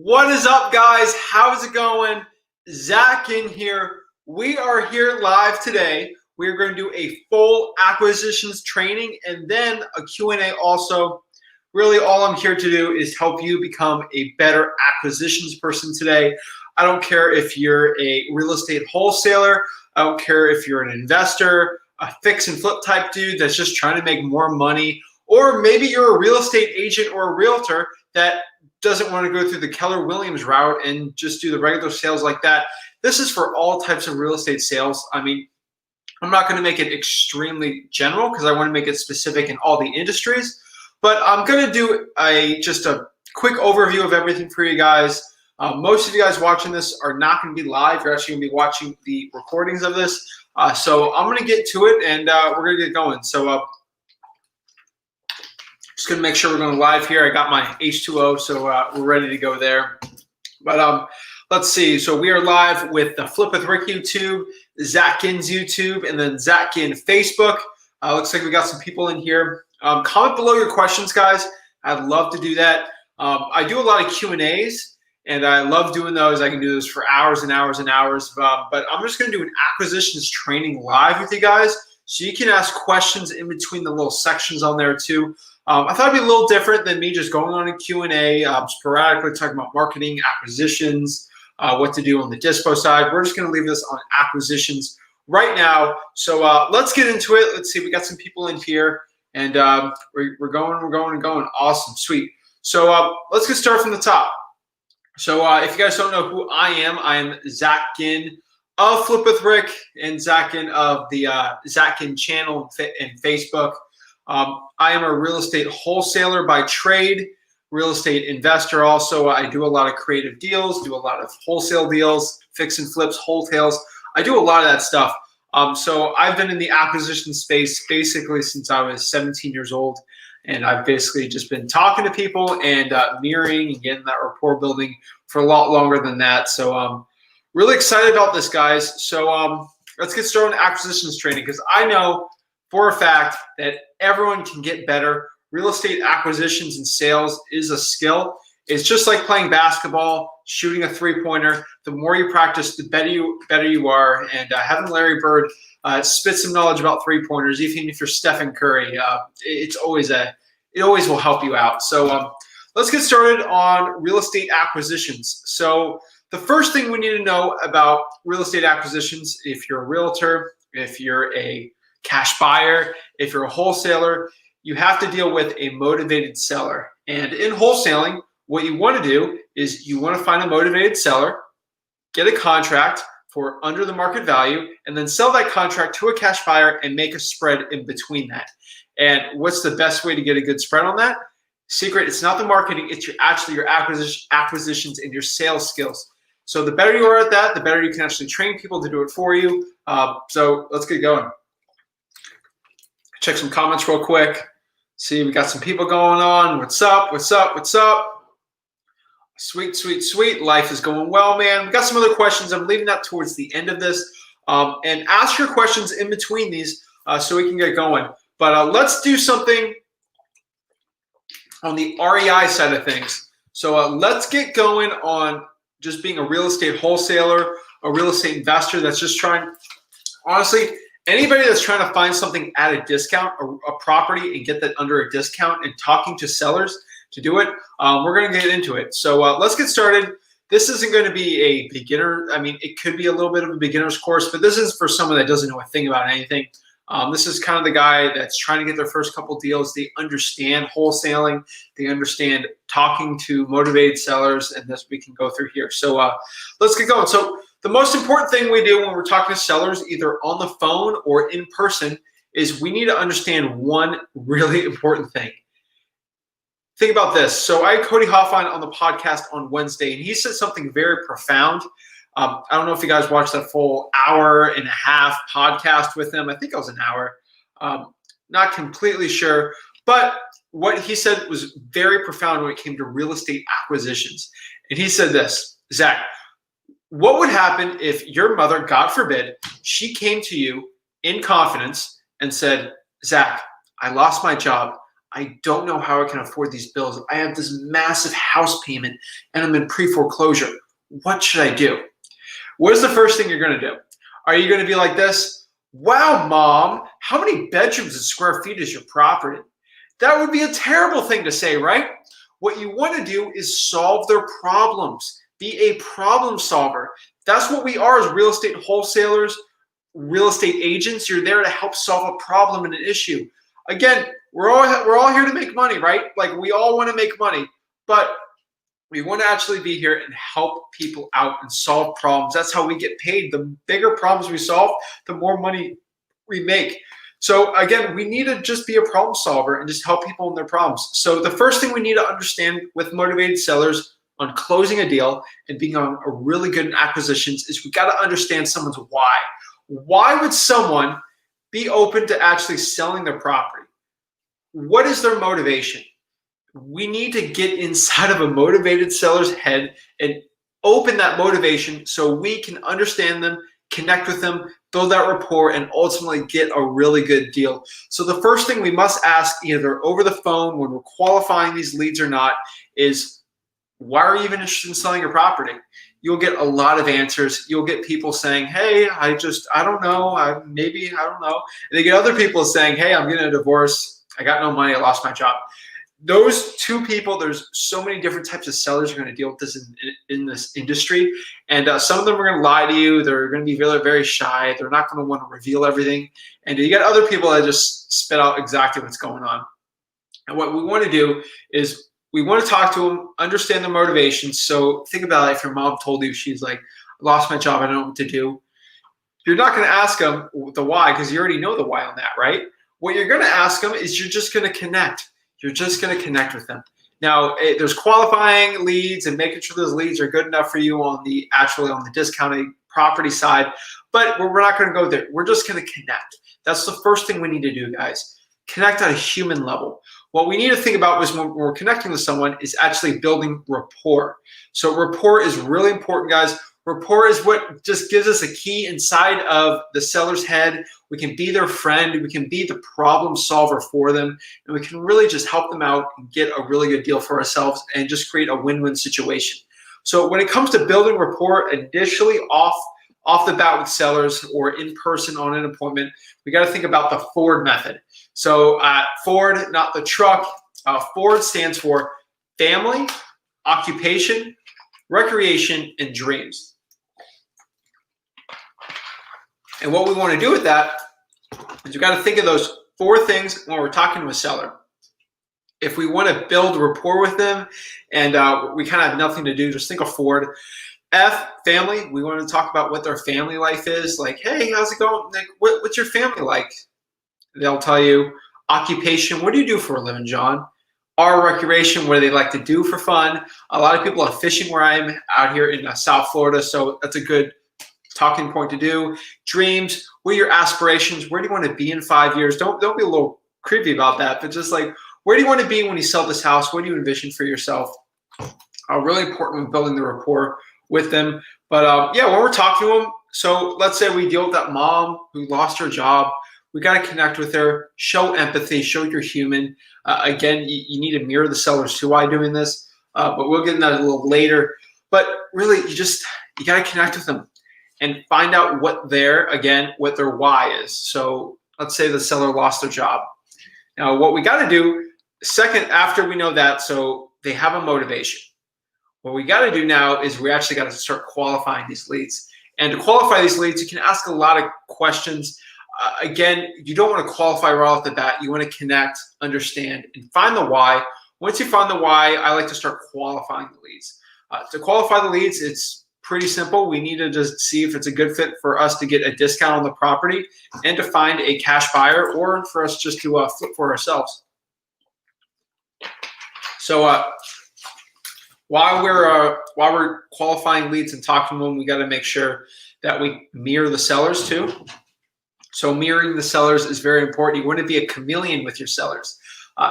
What is up, guys? How's it going? Zach Ginn here. We are here live today. We are going to do a full acquisitions training and then a Q&A also. Really, all I'm here to do is help you become a better acquisitions person today. I don't care if you're a real estate wholesaler. I don't care if you're an investor, a fix and flip type dude that's just trying to make more money, or maybe you're a real estate agent or a realtor that doesn't want to go through the Keller Williams route and just do the regular sales like that. This is for all types of real estate sales. I mean, I'm not going to make it extremely general because I want to make it specific in all the industries, but I'm going to do just a quick overview of everything for you guys. Most of you guys watching this are not going to be live. You're actually going to be watching the recordings of this. So I'm going to get to it and we're going to get going. So just going to make sure we're going live here. I got my H2O, so we're ready to go there. But let's see. So we are live with the Flip with Rick YouTube, Zach Ginn's YouTube, and then Zach Ginn Facebook. Looks like we got some people in here. Comment below your questions, guys. I'd love to do that. I do a lot of Q&As, and I love doing those. I can do this for hours and hours and hours. But I'm just going to do an acquisitions training live with you guys, so you can ask questions in between the little sections on there too. I thought it'd be a little different than me just going on a Q&A, sporadically talking about marketing, acquisitions, what to do on the dispo side. We're just going to leave this on acquisitions right now. So let's get into it. Let's see. We got some people in here, and we're going. Awesome, sweet. So let's get started from the top. So if you guys don't know who I am Zach Ginn of Flip with Rick and Zach Ginn of the Zach Ginn channel and Facebook. I am a real estate wholesaler by trade, real estate investor also. I do a lot of creative deals, do a lot of wholesale deals, fix and flips, wholesales. I do a lot of that stuff. So I've been in the acquisition space basically since I was 17 years old. And I've basically just been talking to people and mirroring and getting that rapport building for a lot longer than that. So I'm really excited about this, guys. So let's get started on acquisitions training, because I know for a fact that everyone can get better. Real estate acquisitions and sales is a skill. It's just like playing basketball, shooting a three-pointer. The more you practice, the better you are. And having Larry Bird spit some knowledge about three-pointers, even if you're Stephen Curry, it always will help you out. So let's get started on real estate acquisitions. So the first thing we need to know about real estate acquisitions, if you're a realtor, if you're a cash buyer, if you're a wholesaler, you have to deal with a motivated seller. And in wholesaling, what you want to do is you want to find a motivated seller, get a contract for under the market value, and then sell that contract to a cash buyer and make a spread in between that. And what's the best way to get a good spread on that? Secret, it's not the marketing, it's your acquisitions and your sales skills. So the better you are at that, the better you can actually train people to do it for you. So let's get going. Check some comments real quick. See, we got some people going on. What's up? What's up? What's up? Sweet, sweet, sweet. Life is going well, man. We got some other questions. I'm leaving that towards the end of this. And ask your questions in between these so we can get going. But let's do something on the REI side of things. So let's get going on just being a real estate wholesaler, a real estate investor that's just trying, honestly, anybody that's trying to find something at a discount, a property, and get that under a discount, and talking to sellers to do it, we're going to get into it. So let's get started. This isn't going to be a beginner. I mean, it could be a little bit of a beginner's course, but this is for someone that doesn't know a thing about anything. This is kind of the guy that's trying to get their first couple deals. They understand wholesaling. They understand talking to motivated sellers, and this we can go through here. So let's get going. So the most important thing we do when we're talking to sellers, either on the phone or in person, is we need to understand one really important thing. Think about this. So I had Cody Hoffman on the podcast on Wednesday, and he said something very profound. I don't know if you guys watched that full hour and a half podcast with him. I think it was an hour. Not completely sure. But what he said was very profound when it came to real estate acquisitions. And he said this, Zach, what would happen if your mother, God forbid, she came to you in confidence and said, Zach, I lost my job. I don't know how I can afford these bills. I have this massive house payment and I'm in pre-foreclosure. What should I do? What is the first thing you're going to do? Are you going to be like this? Wow, mom, how many bedrooms and square feet is your property? That would be a terrible thing to say, right? What you want to do is solve their problems. Be a problem solver. That's what we are as real estate wholesalers, real estate agents. You're there to help solve a problem and an issue. Again, we're all here to make money, right? Like we all want to make money, but we want to actually be here and help people out and solve problems. That's how we get paid. The bigger problems we solve, the more money we make. So again, we need to just be a problem solver and just help people in their problems. So the first thing we need to understand with motivated sellers on closing a deal and being on a really good in acquisitions is we got to understand someone's why. Why would someone be open to actually selling their property? What is their motivation? We need to get inside of a motivated seller's head and open that motivation so we can understand them, connect with them, build that rapport, and ultimately get a really good deal. So the first thing we must ask, either over the phone when we're qualifying these leads or not, is why are you even interested in selling your property? You'll get a lot of answers. You'll get people saying, hey, I don't know. I don't know. And they get other people saying, hey, I'm getting a divorce. I got no money. I lost my job. Those two people, there's so many different types of sellers are going to deal with this in this industry. And some of them are going to lie to you. They're going to be very, very shy. They're not going to want to reveal everything. And you got other people that just spit out exactly what's going on. And what we want to do is we want to talk to them, understand their motivations. So think about it. If your mom told you, she's like, I lost my job, I don't know what to do. You're not going to ask them the why because you already know the why on that, right? What you're going to ask them is you're just going to connect. You're just going to connect with them. Now, there's qualifying leads and making sure those leads are good enough for you on the discounted property side, but we're not going to go there. We're just going to connect. That's the first thing we need to do, guys. Connect at a human level. What we need to think about is when we're connecting with someone is actually building rapport. So rapport is really important, guys. Rapport is what just gives us a key inside of the seller's head. We can be their friend. We can be the problem solver for them. And we can really just help them out and get a really good deal for ourselves and just create a win-win situation. So when it comes to building rapport initially off the bat with sellers or in person on an appointment, we got to think about the Ford method. So Ford, not the truck. Ford stands for family, occupation, recreation, and dreams. And what we want to do with that is you got to think of those 4 things when we're talking to a seller. If we want to build rapport with them and we kind of have nothing to do, just think of Ford. F, family. We want to talk about what their family life is. Like, hey, how's it going? Like, what's your family like? They'll tell you. Occupation. What do you do for a living, John? R, recreation. What do they like to do for fun? A lot of people are fishing where I am out here in South Florida, so that's a good talking point to do. Dreams. What are your aspirations? Where do you want to be in 5 years? Don't be a little creepy about that, but just like, where do you want to be when you sell this house? What do you envision for yourself? Really important when building the rapport with them. But yeah, when we're talking to them, so let's say we deal with that mom who lost her job. We got to connect with her, show empathy, show you're human. Again, you need to mirror the sellers too while doing this, but we'll get into that a little later. But really, you got to connect with them and find out what their why is. So let's say the seller lost their job. Now, what we got to do second after we know that, so they have a motivation. What we got to do now is we actually got to start qualifying these leads. And to qualify these leads, you can ask a lot of questions. Again, you don't want to qualify right off the bat. You want to connect, understand, and find the why. Once you find the why, I like to start qualifying the leads. To qualify the leads, it's pretty simple. We need to just see if it's a good fit for us to get a discount on the property and to find a cash buyer or for us just to flip for ourselves. So while we're qualifying leads and talking to them, we got to make sure that we mirror the sellers too. So mirroring the sellers is very important. You want to be a chameleon with your sellers.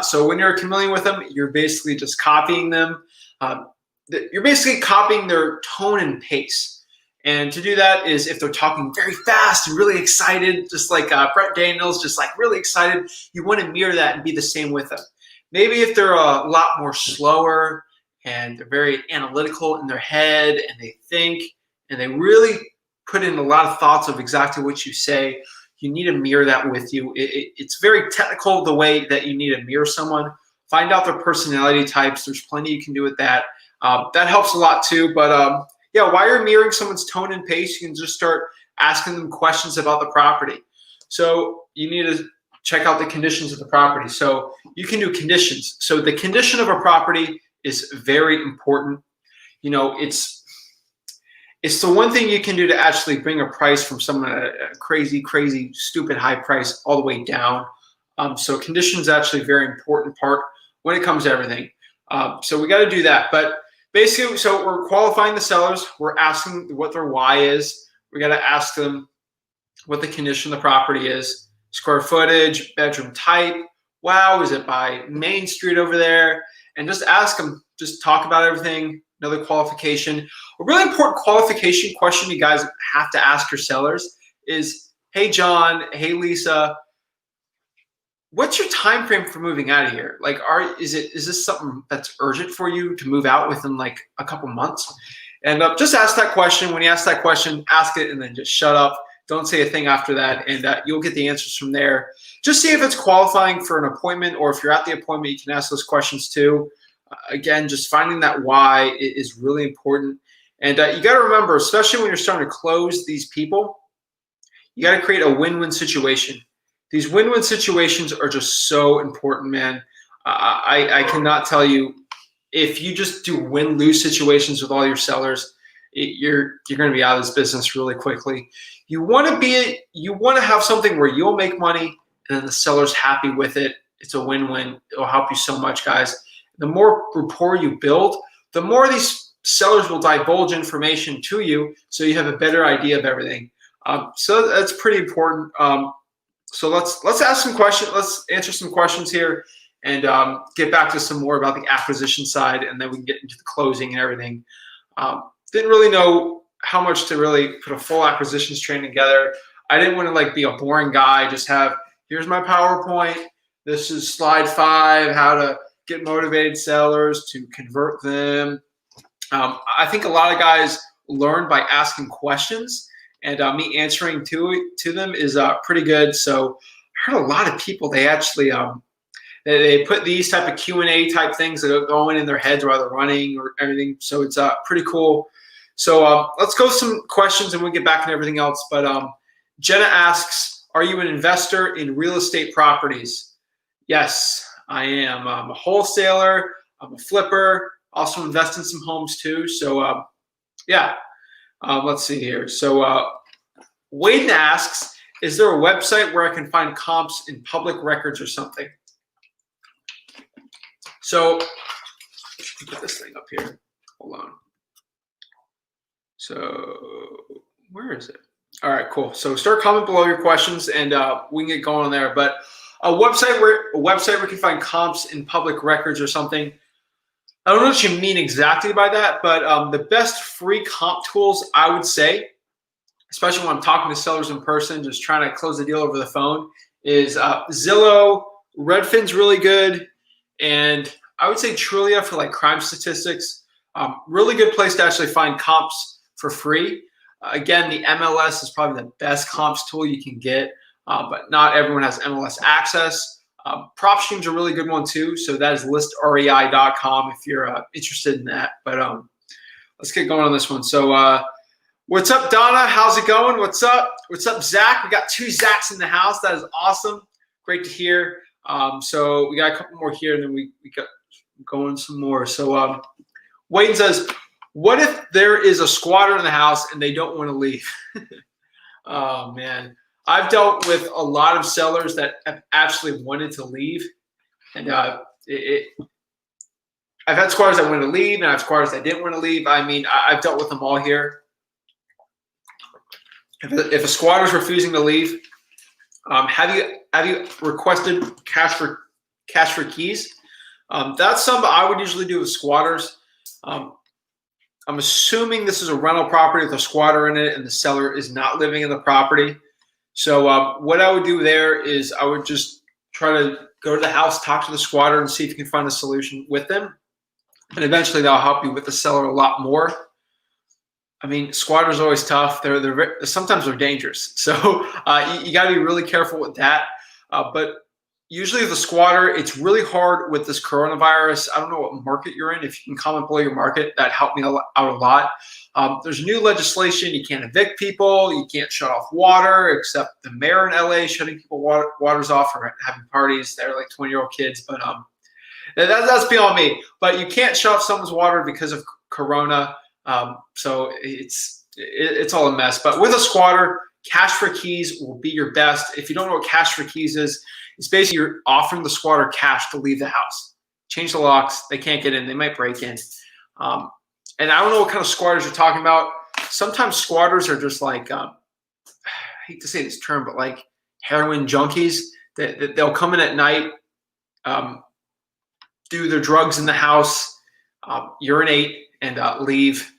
So when you're a chameleon with them, you're basically just copying them. You're basically copying their tone and pace. And to do that is if they're talking very fast and really excited, just like Brett Daniels, just like really excited, you want to mirror that and be the same with them. Maybe if they're a lot more slower and they're very analytical in their head and they think and they really put in a lot of thoughts of exactly what you say, you need to mirror that with you. It's very technical the way that you need to mirror someone. Find out their personality types. There's plenty you can do with that. That helps a lot too. But yeah, while you're mirroring someone's tone and pace, you can just start asking them questions about the property. So you need to check out the conditions of the property. So you can do conditions. So the condition of a property is very important. You know, it's the one thing you can do to actually bring a price from someone at a crazy, stupid high price all the way down. So condition is actually a very important part when it comes to everything. So we got to do that. But basically, so we're qualifying the sellers. We're asking what their why is. We got to ask them what the condition of the property is, square footage, bedroom type. Wow, is it by Main Street over there? And just ask them, just talk about everything. Another qualification. A really important qualification question you guys have to ask your sellers is, hey, John, hey, Lisa, what's your time frame for moving out of here? Like, is this something that's urgent for you to move out within like a couple months? And just ask that question. When you ask that question, ask it and then just shut up. Don't say a thing after that, and you'll get the answers from there. Just see if it's qualifying for an appointment, or if you're at the appointment, you can ask those questions too. Again, just finding that why is really important. And you got to remember, especially when you're starting to close these people, you got to create a win-win situation. These win-win situations are just so important, man. I cannot tell you, if you just do win-lose situations with all your sellers, you're going to be out of this business really quickly. You want to have something where you'll make money and then the seller's happy with it. It's a win-win. It'll help you so much, guys. The more rapport you build, the more these sellers will divulge information to you, so you have a better idea of everything. So that's pretty important. So let's ask some questions. Let's answer some questions here, and get back to some more about the acquisition side, and then we can get into the closing and everything. Didn't really know how much to really put a full acquisitions training together. I didn't want to like be a boring guy. Just have, here's my PowerPoint. This is slide 5, how to get motivated sellers to convert them. I think a lot of guys learn by asking questions, and me answering to them is pretty good. So I heard a lot of people, they actually they put these type of Q&A type things that are going in their heads while they're running or everything. So it's pretty cool. So let's go some questions and we'll get back into everything else. But Jenna asks, are you an investor in real estate properties? Yes, I am. I'm a wholesaler. I'm a flipper. Also invest in some homes too. So yeah, let's see here. So Wade asks, is there a website where I can find comps in public records or something? So put this thing up here. Hold on. So where is it? All right, cool. So start comment below your questions, and we can get going on there. But a website where you can find comps in public records or something. I don't know what you mean exactly by that, but the best free comp tools, I would say, especially when I'm talking to sellers in person, just trying to close the deal over the phone, is Zillow. Redfin's really good, and I would say Trulia for like crime statistics. Really good place to actually find comps for free. Again, the MLS is probably the best comps tool you can get, but not everyone has MLS access. PropStream's a really good one too. So that is listrei.com if you're interested in that. But let's get going on this one. So what's up, Donna? How's it going? What's up? What's up, Zach? We got 2 Zachs in the house. That is awesome. Great to hear. So we got a couple more here, and then we got going some more. So Wayne says, what if there is a squatter in the house and they don't want to leave? Oh, man. I've dealt with a lot of sellers that have actually wanted to leave. And I've had squatters that wanted to leave, and I have squatters that didn't want to leave. I mean, I've dealt with them all here. If a squatter is refusing to leave, have you requested cash for keys? That's something I would usually do with squatters. I'm assuming this is a rental property with a squatter in it and the seller is not living in the property. So what I would do there is I would just try to go to the house, talk to the squatter, and see if you can find a solution with them. And eventually they'll help you with the seller a lot more. I mean, squatters are always tough. Sometimes they're dangerous. So you got to be really careful with that. But usually with the squatter, it's really hard with this coronavirus. I don't know what market you're in. If you can comment below your market, that helped me out a lot. There's new legislation. You can't evict people. You can't shut off water, except the mayor in LA shutting people waters off for having parties. They're like 20-year-old kids. But that's beyond me. But you can't shut off someone's water because of corona. So it's all a mess. But with a squatter, cash for keys will be your best. If you don't know what cash for keys is, it's basically you're offering the squatter cash to leave the house. Change the locks. They can't get in. They might break in. And I don't know what kind of squatters you're talking about. Sometimes squatters are just like, I hate to say this term, but like heroin junkies. They'll come in at night, do their drugs in the house, urinate, and leave.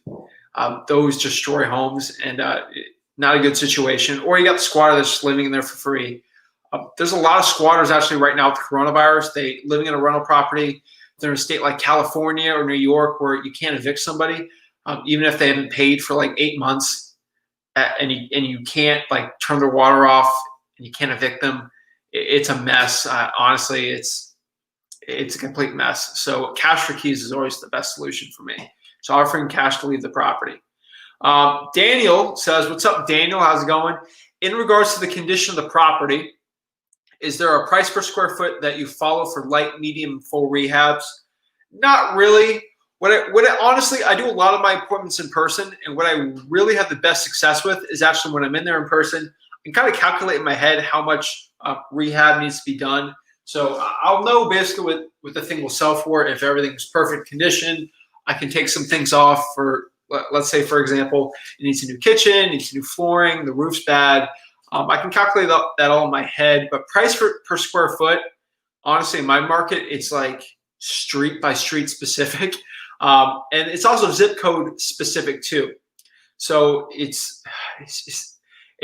Those destroy homes, and not a good situation. Or you got the squatter that's just living in there for free. There's a lot of squatters actually right now with coronavirus. They living in a rental property. They're in a state like California or New York where you can't evict somebody, even if they haven't paid for like 8 months, and you can't like turn their water off and you can't evict them. It's a mess. Honestly, it's a complete mess. So cash for keys is always the best solution for me. So offering cash to leave the property. Daniel says, what's up, Daniel? How's it going? In regards to the condition of the property, is there a price per square foot that you follow for light, medium, full rehabs? Not really. Honestly, I do a lot of my appointments in person, and what I really have the best success with is actually when I'm in there in person, I can kind of calculate in my head how much rehab needs to be done. So I'll know basically what the thing will sell for. If everything's perfect condition, I can take some things off for, let's say, for example, it needs a new kitchen, it needs new flooring, the roof's bad. I can calculate that all in my head, but price per square foot, honestly, in my market, it's like street by street specific. And it's also zip code specific too. So it's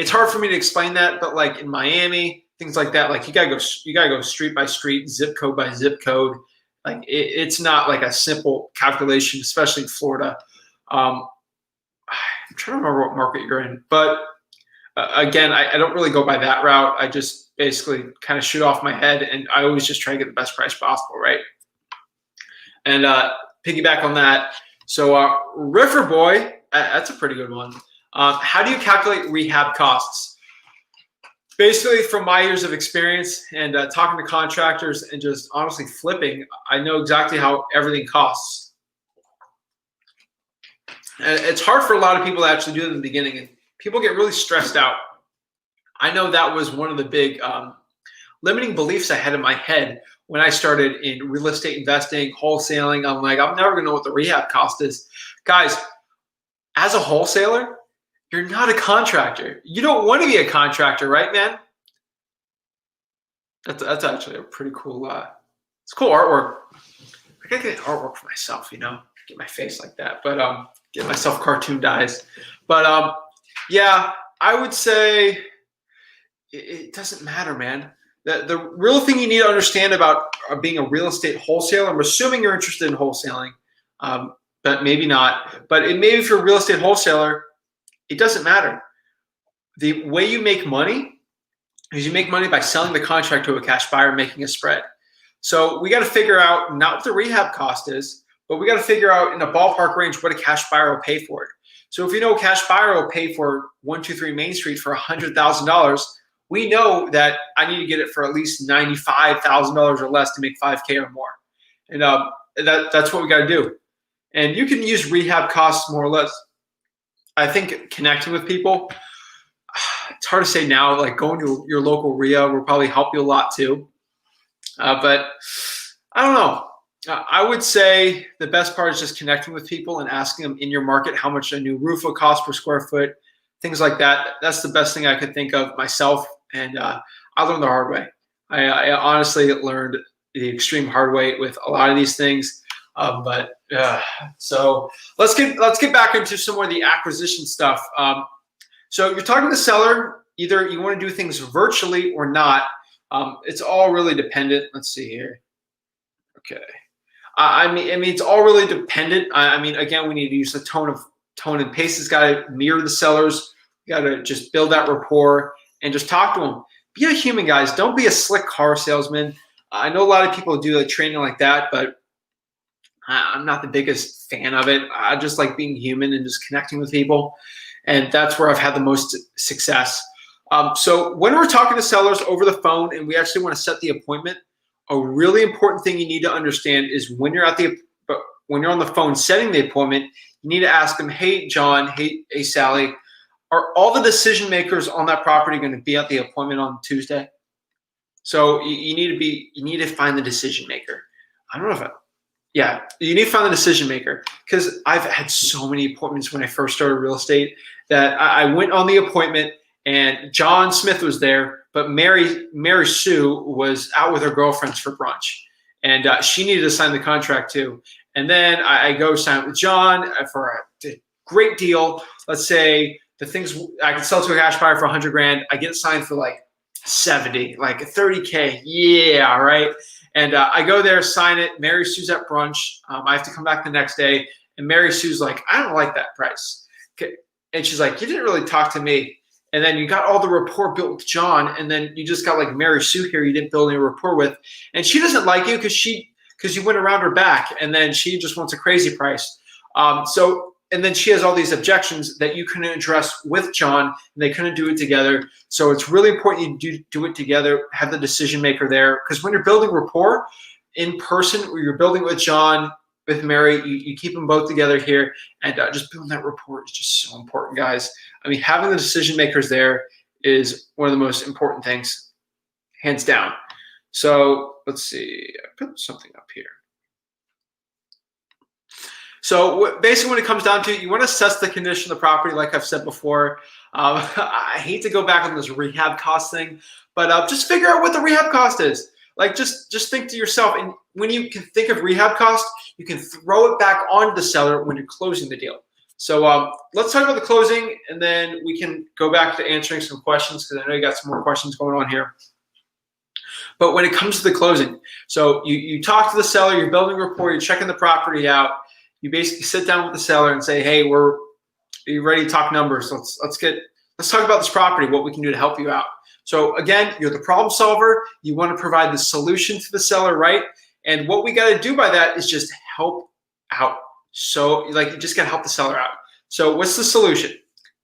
hard for me to explain that, but like in Miami, things like that, like you gotta go street by street, zip code by zip code. Like it's not like a simple calculation, especially in Florida. I'm trying to remember what market you're in, but again, I don't really go by that route. I just basically kind of shoot off my head, and I always just try to get the best price possible, right? And piggyback on that. So Riffer Boy, that's a pretty good one. How do you calculate rehab costs? Basically, from my years of experience and talking to contractors and just honestly flipping, I know exactly how everything costs. And it's hard for a lot of people to actually do it in the beginning, and people get really stressed out. I know that was one of the big limiting beliefs I had in my head when I started in real estate investing, wholesaling. I'm like, I'm never going to know what the rehab cost is. Guys, as a wholesaler, you're not a contractor. You don't want to be a contractor, right, man? That's actually a pretty cool, it's cool artwork. I gotta get artwork for myself, you know, get my face like that, but get myself cartoon eyes. But yeah, I would say it doesn't matter, man. The real thing you need to understand about being a real estate wholesaler, I'm assuming you're interested in wholesaling, but maybe not. But maybe if you're a real estate wholesaler, it doesn't matter. The way you make money is you make money by selling the contract to a cash buyer, making a spread. So we got to figure out not what the rehab cost is, but we got to figure out in a ballpark range what a cash buyer will pay for it. So if you know a cash buyer will pay for 123 Main Street for $100,000, we know that I need to get it for at least $95,000 or less to make 5K or more. And that's what we got to do. And you can use rehab costs more or less. I think connecting with people, it's hard to say now, like going to your local RIA will probably help you a lot too. But I don't know. I would say the best part is just connecting with people and asking them in your market how much a new roof will cost per square foot, things like that. That's the best thing I could think of myself. And I learned the hard way. I honestly learned the extreme hard way with a lot of these things. So let's get back into some more of the acquisition stuff. So you're talking to the seller, either you want to do things virtually or not. It's all really dependent. Let's see here. Okay. I mean, it's all really dependent. I mean, again, we need to use the tone and pace. Has got to mirror the sellers. You got to just build that rapport and just talk to them. Be a human, guys. Don't be a slick car salesman. I know a lot of people do training like that, but I'm not the biggest fan of it. I just like being human and just connecting with people, and that's where I've had the most success. So when we're talking to sellers over the phone and we actually want to set the appointment, a really important thing you need to understand is when you're on the phone setting the appointment, you need to ask them, hey, John, hey, Sally, are all the decision makers on that property going to be at the appointment on Tuesday? So you need to find the decision maker. I don't know if you need to find the decision maker, because I've had so many appointments when I first started real estate that I went on the appointment and John Smith was there, but Mary Sue was out with her girlfriends for brunch, and she needed to sign the contract too. And then I go sign with John for a great deal. Let's say the things I could sell to a cash buyer for $100,000, I get signed for like 70, like $30K. Yeah, right. And I go there, sign it. Mary Sue's at brunch. I have to come back the next day, and Mary Sue's like, I don't like that price. Okay. And she's like, you didn't really talk to me. And then you got all the rapport built with John, and then you just got like Mary Sue here you didn't build any rapport with. And she doesn't like you because you went around her back, and then she just wants a crazy price. And then she has all these objections that you couldn't address with John, and they couldn't do it together. So it's really important you do it together, have the decision maker there, because when you're building rapport in person, or you're building with John, with Mary, you keep them both together here, and just building that rapport is just so important, guys. I mean, having the decision makers there is one of the most important things, hands down. So let's see, I put something up here. So basically, when it comes down to it, you want to assess the condition of the property, like I've said before. I hate to go back on this rehab cost thing, but just figure out what the rehab cost is. Like, just think to yourself, and when you can think of rehab cost, you can throw it back on the seller when you're closing the deal. So let's talk about the closing, and then we can go back to answering some questions, because I know you got some more questions going on here. But when it comes to the closing, so you talk to the seller, you're building rapport, you're checking the property out. You basically sit down with the seller and say, hey, are you ready to talk numbers? Let's talk about this property, what we can do to help you out. So again, you're the problem solver. You want to provide the solution to the seller, right? And what we got to do by that is just help out. So you just got to help the seller out. So what's the solution?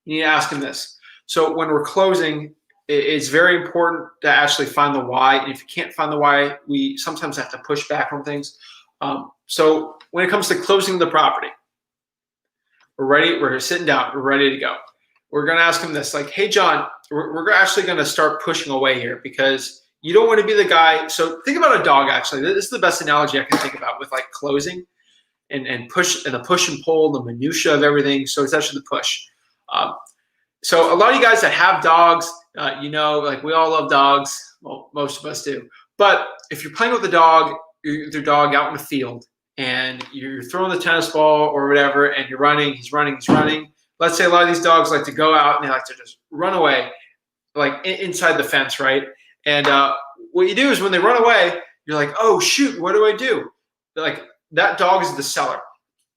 You need to ask them this. So when we're closing, it's very important to actually find the why. And if you can't find the why, we sometimes have to push back on things. So when it comes to closing the property, we're ready. We're sitting down. We're ready to go. We're going to ask them this, like, hey, John, we're actually going to start pushing away here, because you don't want to be the guy. So think about a dog, actually. This is the best analogy I can think about with like closing and push, and the push and pull, the minutia of everything. So it's actually the push. So a lot of you guys that have dogs, like we all love dogs. Well, most of us do. But if you're playing with a dog, your dog out in the field, and you're throwing the tennis ball or whatever, and you're running, he's running. Let's say a lot of these dogs like to go out and they like to just run away, like inside the fence, right? And what you do is when they run away, you're like, oh, shoot, what do I do? Like, that dog is the seller,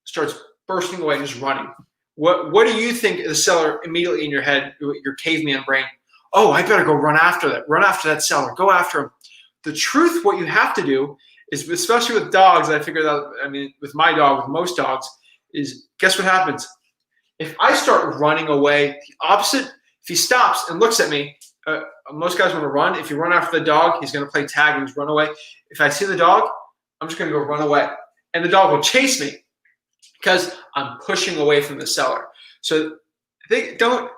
starts bursting away and just running. What do you think the seller immediately in your head, your caveman brain? Oh, I better go run after that seller, go after him. The truth, what you have to do is, especially with dogs, I figured out, I mean, with my dog, with most dogs, is guess what happens? If I start running away, the opposite, if he stops and looks at me, most guys want to run. If you run after the dog, he's going to play tag and just run away. If I see the dog, I'm just going to go run away. And the dog will chase me because I'm pushing away from the seller. So don't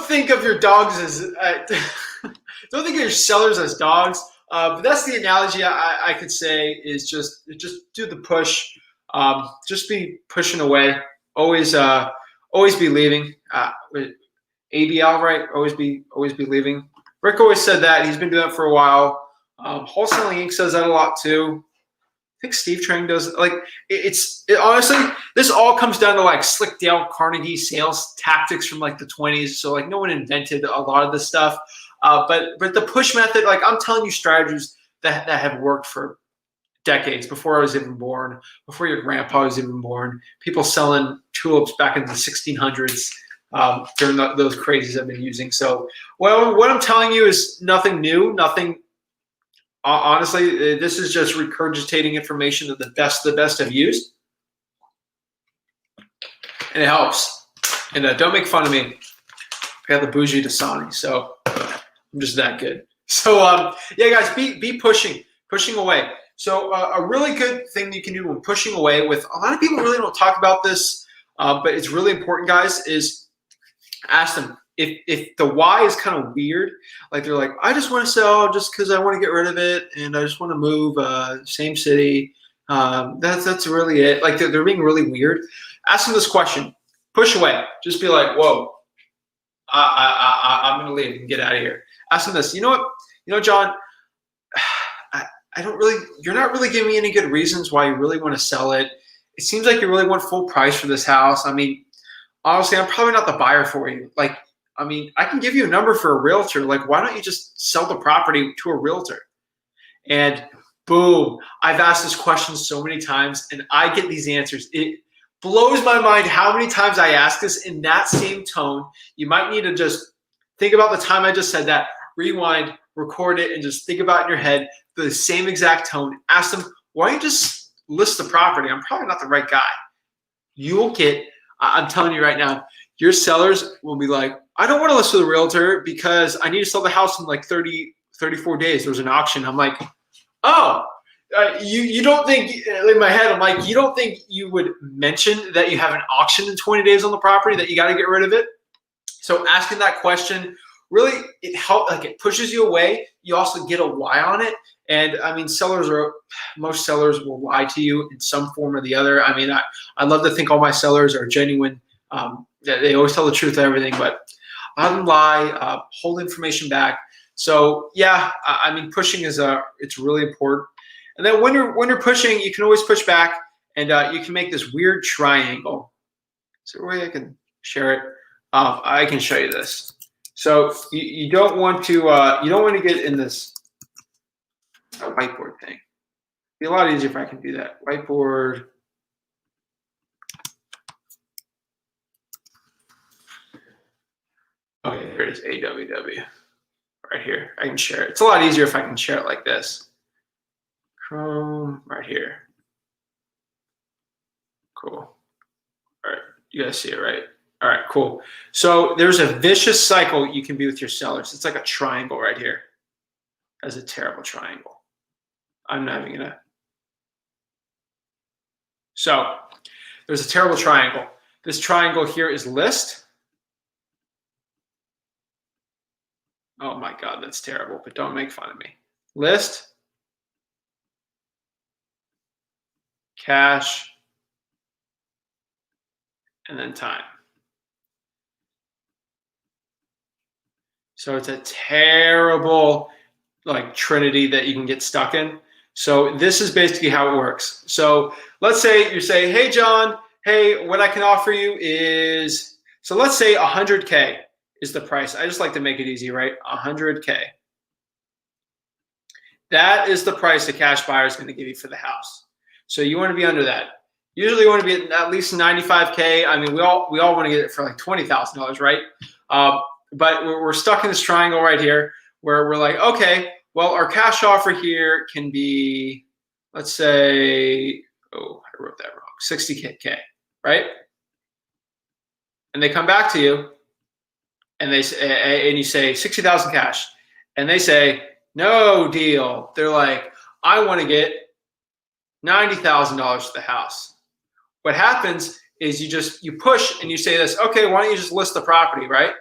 think of your dogs as don't think of your sellers as dogs. But that's the analogy I could say, is just do the push. Just be pushing away. Always be leaving. ABL, right? Always be leaving. Rick always said that. He's been doing that for a while. Wholesaling Inc. says that a lot too. think Steve Trang does. Like honestly, this all comes down to like slick Dale Carnegie sales tactics from like the 20s. So like no one invented a lot of this stuff. But the push method, like I'm telling you strategies that have worked for decades before I was even born, before your grandpa was even born. People selling tulips back in the 1600s during those crazies I've been using. So, well, what I'm telling you is nothing new, nothing. Honestly, this is just regurgitating information that the best have used, and it helps. And don't make fun of me. I got the bougie Dasani, so I'm just that good. So yeah, guys, be pushing away. So a really good thing you can do when pushing away, with a lot of people really don't talk about this, but it's really important, guys, is ask them if the why is kind of weird. Like they're like, I just want to sell just because I want to get rid of it and I just want to move same city. That's really it. Like they're being really weird. Ask them this question. Push away. Just be like, whoa, I'm going to leave and get out of here. Ask them this. You know what? You know, John, I don't really, you're not really giving me any good reasons why you really want to sell it. It seems like you really want full price for this house. I mean, honestly, I'm probably not the buyer for you. Like, I mean, I can give you a number for a realtor. Like, why don't you just sell the property to a realtor? And boom, I've asked this question so many times and I get these answers. It blows my mind how many times I ask this in that same tone. You might need to just think about the time I just said that, rewind, record it, and just think about it in your head the same exact tone. Ask them, why don't you just list the property? I'm probably not the right guy. You'll get, I'm telling you right now, your sellers will be like, I don't want to list with a realtor because I need to sell the house in like 34 days. There's an auction. I'm like, oh, you don't think, in my head, I'm like, you don't think you would mention that you have an auction in 20 days on the property, that you got to get rid of it? So asking that question, really, it helps, like it pushes you away. You also get a why on it. And I mean, most sellers will lie to you in some form or the other. I mean, I love to think all my sellers are genuine. They always tell the truth of everything, but a lot of them lie, hold information back. So yeah, I mean, pushing it's really important. And then when you're pushing, you can always push back, and you can make this weird triangle. Is there a way I can share it? I can show you this. So you don't want to get in this whiteboard thing. It'd be a lot easier if I can do that. Whiteboard. Okay, here it is, AWW. Right here. I can share it. It's a lot easier if I can share it like this. Chrome, right here. Cool. All right, you guys see it, right? All right, cool. So there's a vicious cycle you can be with your sellers. It's like a triangle right here. That's a terrible triangle. I'm not even gonna. So there's a terrible triangle. This triangle here is list. Oh my God, that's terrible, but don't make fun of me. List, cash, and then time. So it's a terrible like trinity that you can get stuck in. So this is basically how it works. So let's say you say, hey, John, hey, what I can offer you is, so let's say 100K is the price. I just like to make it easy, right? 100K. That is the price a cash buyer is going to give you for the house. So you want to be under that. Usually you want to be at least 95K. I mean, we all want to get it for like $20,000, right? But we're stuck in this triangle right here where we're like, okay, well, our cash offer here can be, let's say, oh, I wrote that wrong, 60K, right? And they come back to you and they say, and you say 60,000 cash, and they say, no deal. They're like, I want to get $90,000 for the house. What happens is you push and you say this, okay, why don't you just list the property, right?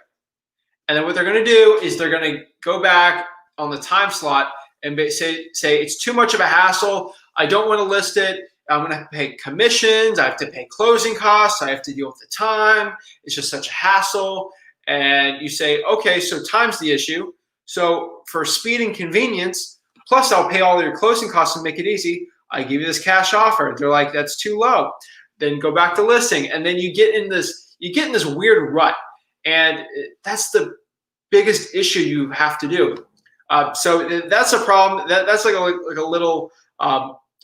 And then what they're going to do is they're going to go back on the time slot and say it's too much of a hassle. I don't want to list it. I'm going to have to pay commissions. I have to pay closing costs. I have to deal with the time. It's just such a hassle. And you say, okay, so time's the issue. So for speed and convenience, plus I'll pay all your closing costs and make it easy, I give you this cash offer. They're like, that's too low. Then go back to listing. And then you get in this weird rut. And that's the biggest issue you have to do. So that's a problem. That's like a little,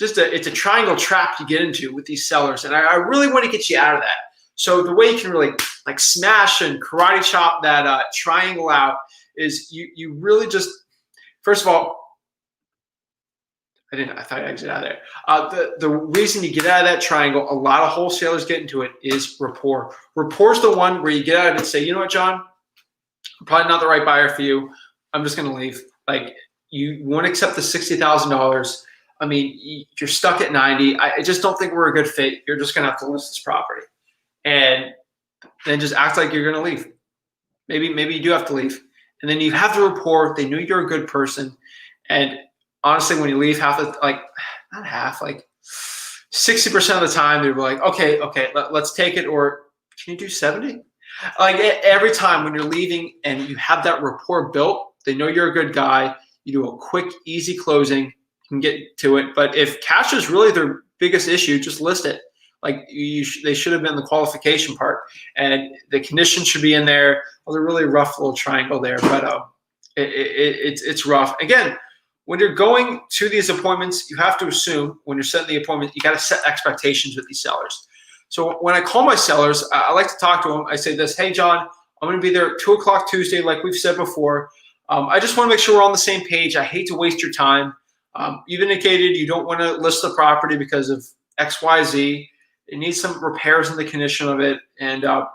it's a triangle trap you get into with these sellers. And I really want to get you out of that. So the way you can really like smash and karate chop that triangle out is you really just, first of all, I thought I exited out of there. The reason you get out of that triangle, a lot of wholesalers get into it, is rapport. Rapport is the one where you get out of it and say, you know what, John, I'm probably not the right buyer for you. I'm just going to leave. Like, you won't accept the $60,000. I mean, you're stuck at 90. I just don't think we're a good fit. You're just going to have to list this property. And then just act like you're going to leave. Maybe you do have to leave. And then you have the rapport. They know you're a good person. And honestly, when you leave, like 60% of the time, they were like, okay, let's take it. Or can you do 70? Like every time when you're leaving and you have that rapport built, they know you're a good guy. You do a quick, easy closing, you can get to it. But if cash is really their biggest issue, just list it. Like they should have been the qualification part, and the conditions should be in there. Well, they're really rough little triangle there, but it's rough. Again, when you're going to these appointments, you have to assume when you're setting the appointment, you got to set expectations with these sellers. So when I call my sellers, I like to talk to them. I say this, hey, John, I'm going to be there at 2 o'clock Tuesday, like we've said before. I just want to make sure we're on the same page. I hate to waste your time. You've indicated you don't want to list the property because of X, Y, Z. It needs some repairs in the condition of it. And a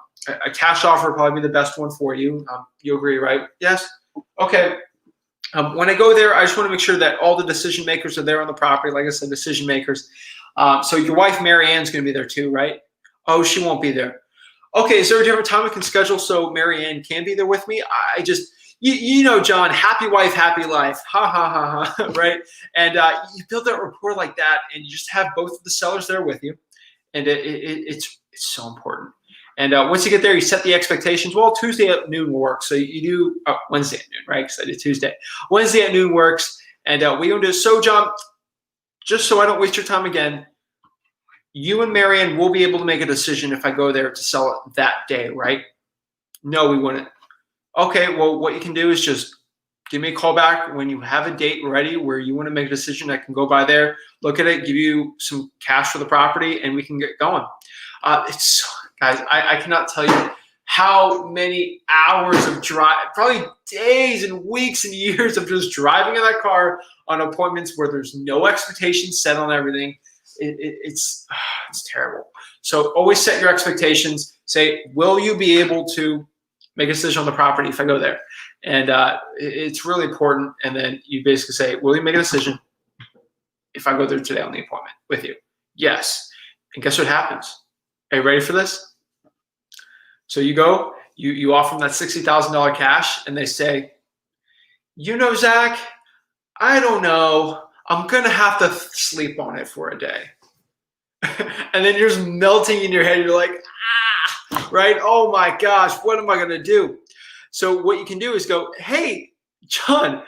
cash offer would probably be the best one for you. You agree, right? Yes? Okay. When I go there, I just want to make sure that all the decision makers are there on the property. Like I said, decision makers. So your wife, Mary Ann's going to be there too, right? Oh, she won't be there. Okay, is there a different time we can schedule so Mary Ann can be there with me? I just, you know, John, happy wife, happy life. Ha, ha, ha, ha, right? And you build that rapport like that, and you just have both of the sellers there with you. And it's so important. And once you get there, you set the expectations. Well, Tuesday at noon will work. So you do Wednesday at noon, right? Because I did Tuesday. Wednesday at noon works. And we don't do so, John, just so I don't waste your time again, you and Marianne will be able to make a decision if I go there to sell it that day, right? No, we wouldn't. Okay, well, what you can do is just give me a call back when you have a date ready where you want to make a decision. I can go by there, look at it, give you some cash for the property, and we can get going. Guys, I cannot tell you how many hours of drive, probably days and weeks and years of just driving in that car on appointments where there's no expectations set on everything. It's terrible. So always set your expectations. Say, will you be able to make a decision on the property if I go there? And it's really important. And then you basically say, will you make a decision if I go there today on the appointment with you? Yes. And guess what happens? Are you ready for this? So you go, you offer them that $60,000 cash, and they say, you know, Zach, I don't know. I'm going to have to sleep on it for a day. And then you're just melting in your head. You're like, right? Oh my gosh, what am I going to do? So what you can do is go, hey, John,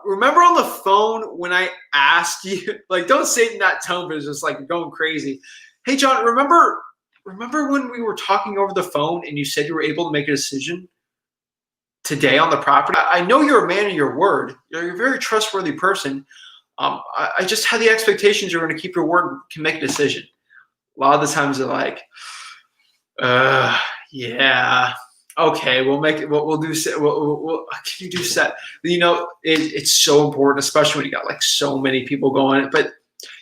remember on the phone when I asked you, like, don't say it in that tone, but it's just like going crazy. Hey, John, remember when we were talking over the phone and you said you were able to make a decision today on the property? I know you're a man of your word. You're a very trustworthy person. I just had the expectations you're going to keep your word, can make a decision. A lot of the times they're like, yeah, okay, we'll make it. We'll do. Can you do set? You know, it's so important, especially when you got like so many people going. But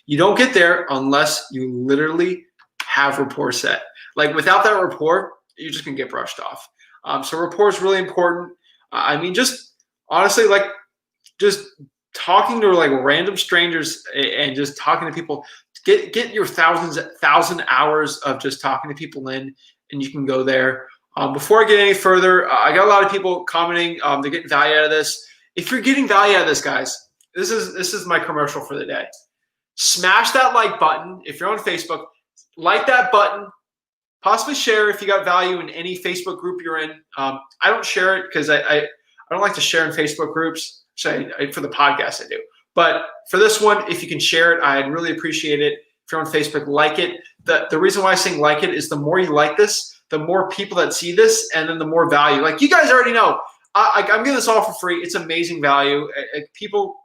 you don't get there unless you literally have rapport set. Like without that rapport, you're just gonna get brushed off. So rapport is really important. I mean, just honestly, like just talking to like random strangers and just talking to people, get your 1,000 hours of just talking to people in, and you can go there. Before I get any further, I got a lot of people commenting. They're getting value out of this. If you're getting value out of this, guys, this is my commercial for the day. Smash that like button. If you're on Facebook, like that button. Possibly share if you got value in any Facebook group you're in. I don't share it because I don't like to share in Facebook groups. For the podcast I do. But for this one, if you can share it, I'd really appreciate it. If you're on Facebook, like it. The reason why I'm saying like it is the more you like this, the more people that see this, and then the more value. Like you guys already know, I'm giving this all for free. It's amazing value. People,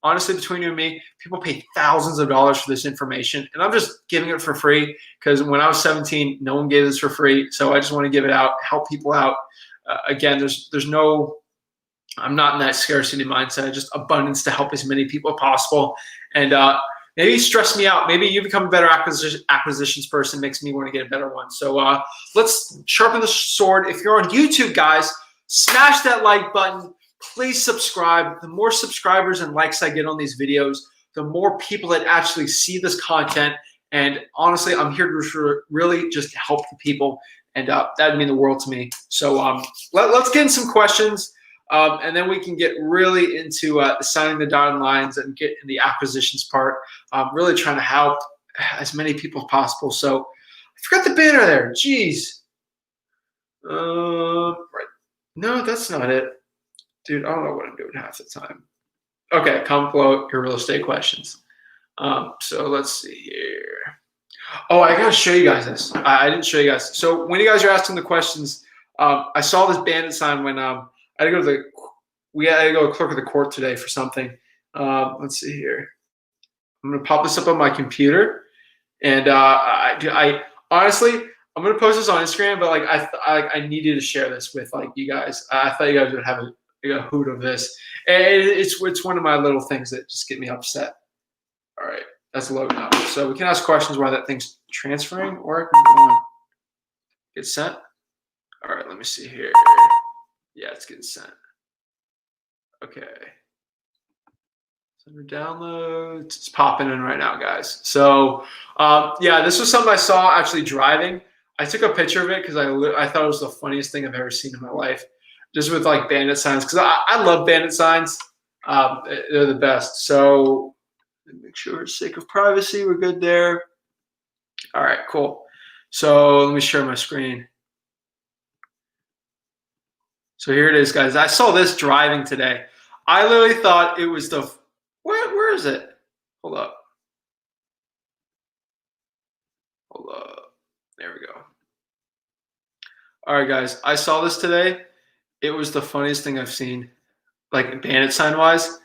honestly, between you and me, people pay thousands of dollars for this information, and I'm just giving it for free because when I was 17, no one gave this for free. So I just want to give it out, help people out. Again, there's no, I'm not in that scarcity mindset. Just abundance to help as many people as possible, and maybe stress me out. Maybe you become a better acquisitions person, makes me want to get a better one. So let's sharpen the sword. If you're on YouTube, guys, smash that like button. Please subscribe. The more subscribers and likes I get on these videos, the more people that actually see this content. And honestly, I'm here to really just help the people, and that would mean the world to me. So let's get in some questions. And then we can get really into signing the dotted lines and get in the acquisitions part. Really trying to help as many people as possible. So I forgot the banner there. Jeez. Right. No, that's not it. Dude, I don't know what I'm doing half the time. Okay, comment below your real estate questions. So let's see here. Oh, I gotta show you guys this. I didn't show you guys. So when you guys are asking the questions, I saw this bandit sign when I had to go to we had to go to clerk of the court today for something. Let's see here. I'm gonna pop this up on my computer, and I honestly, I'm gonna post this on Instagram, but like I needed to share this with like you guys. I thought you guys would have a hoot of this, and it's one of my little things that just get me upset. All right, that's loading up, so we can ask questions while that thing's transferring, or I can go on. Get sent. All right, let me see here. Yeah, it's getting sent. Okay. Send downloads. It's popping in right now, guys. So, yeah, this was something I saw actually driving. I took a picture of it because I thought it was the funniest thing I've ever seen in my life. Just with like bandit signs, because I love bandit signs. They're the best. So, make sure, for sake of privacy, we're good there. All right, cool. So, let me share my screen. So here it is, guys. I saw this driving today. I literally thought it was the where is it? Hold up. Hold up. There we go. All right, guys. I saw this today. It was the funniest thing I've seen, like bandit sign wise.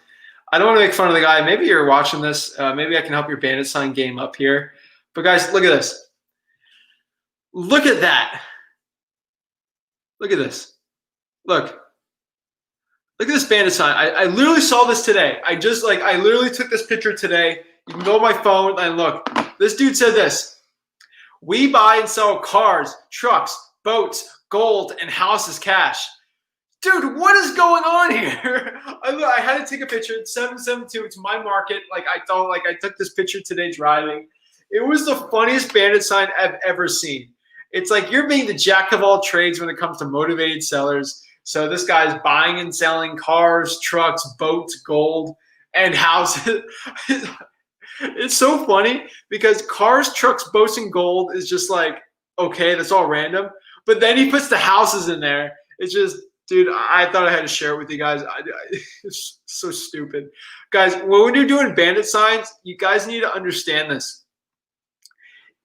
I don't want to make fun of the guy. Maybe you're watching this. Maybe I can help your bandit sign game up here. But guys, look at this. Look at that. Look at this. Look at this bandit sign. I literally saw this today. I literally took this picture today. You can go on my phone and look. This dude said this. We buy and sell cars, trucks, boats, gold, and houses cash. Dude, what is going on here? I had to take a picture. It's 772. It's my market. Like I thought, like I took this picture today driving. It was the funniest bandit sign I've ever seen. It's like you're being the jack of all trades when it comes to motivated sellers. So this guy's buying and selling cars, trucks, boats, gold, and houses. It's so funny because cars, trucks, boats, and gold is just like, okay, that's all random. But then he puts the houses in there. It's just, dude, I thought I had to share it with you guys. It's so stupid. Guys, when you're doing bandit signs, you guys need to understand this.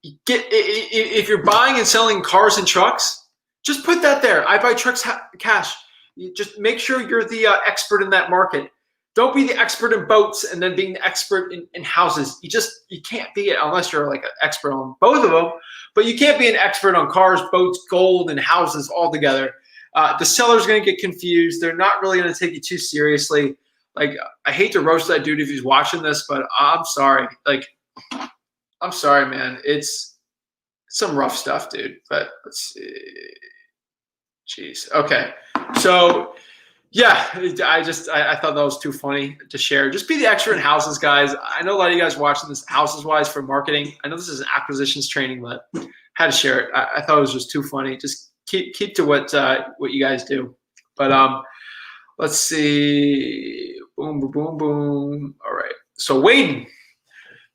If you're buying and selling cars and trucks, just put that there. I buy trucks cash. You just make sure you're the expert in that market. Don't be the expert in boats and then being the expert in houses. You can't be it unless you're like an expert on both of them. But you can't be an expert on cars, boats, gold, and houses all together. The seller's going to get confused. They're not really going to take you too seriously. Like, I hate to roast that dude if he's watching this, but I'm sorry. Like, I'm sorry, man. It's some rough stuff, dude. But let's see. Jeez. Okay. So, yeah, I thought that was too funny to share. Just be the expert in houses, guys. I know a lot of you guys watching this houses-wise for marketing. I know this is an acquisitions training, but I had to share it. I thought it was just too funny. Just keep to what you guys do. But let's see. Boom, boom, boom, boom. All right. So Wayne,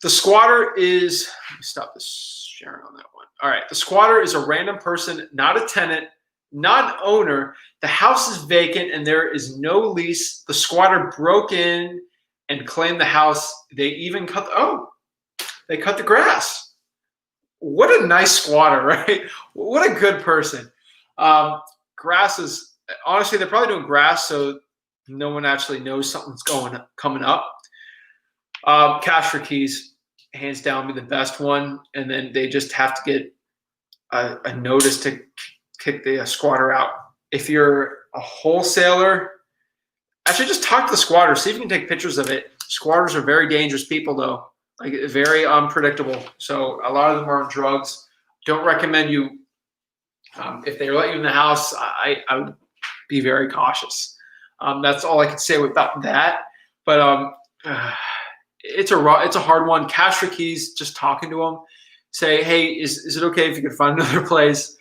the squatter is. Let me stop this sharing on that one. All right. The squatter is a random person, not a tenant, not an owner. The house is vacant and there is no lease. The squatter broke in and claim the house. They even cut the grass. What a nice squatter, right? What a good person. Grass is, honestly, they're probably doing grass so no one actually knows something's coming up. Cash for keys, hands down, be the best one. And then they just have to get a notice to kick the squatter out. If you're a wholesaler, actually just talk to the squatter, see if you can take pictures of it. Squatters are very dangerous people though, like very unpredictable. So a lot of them are on drugs. Don't recommend you, if they let you in the house, I would be very cautious. That's all I can say about that. But it's a hard one. Cash for keys, just talking to them. Say, hey, is it okay if you could find another place?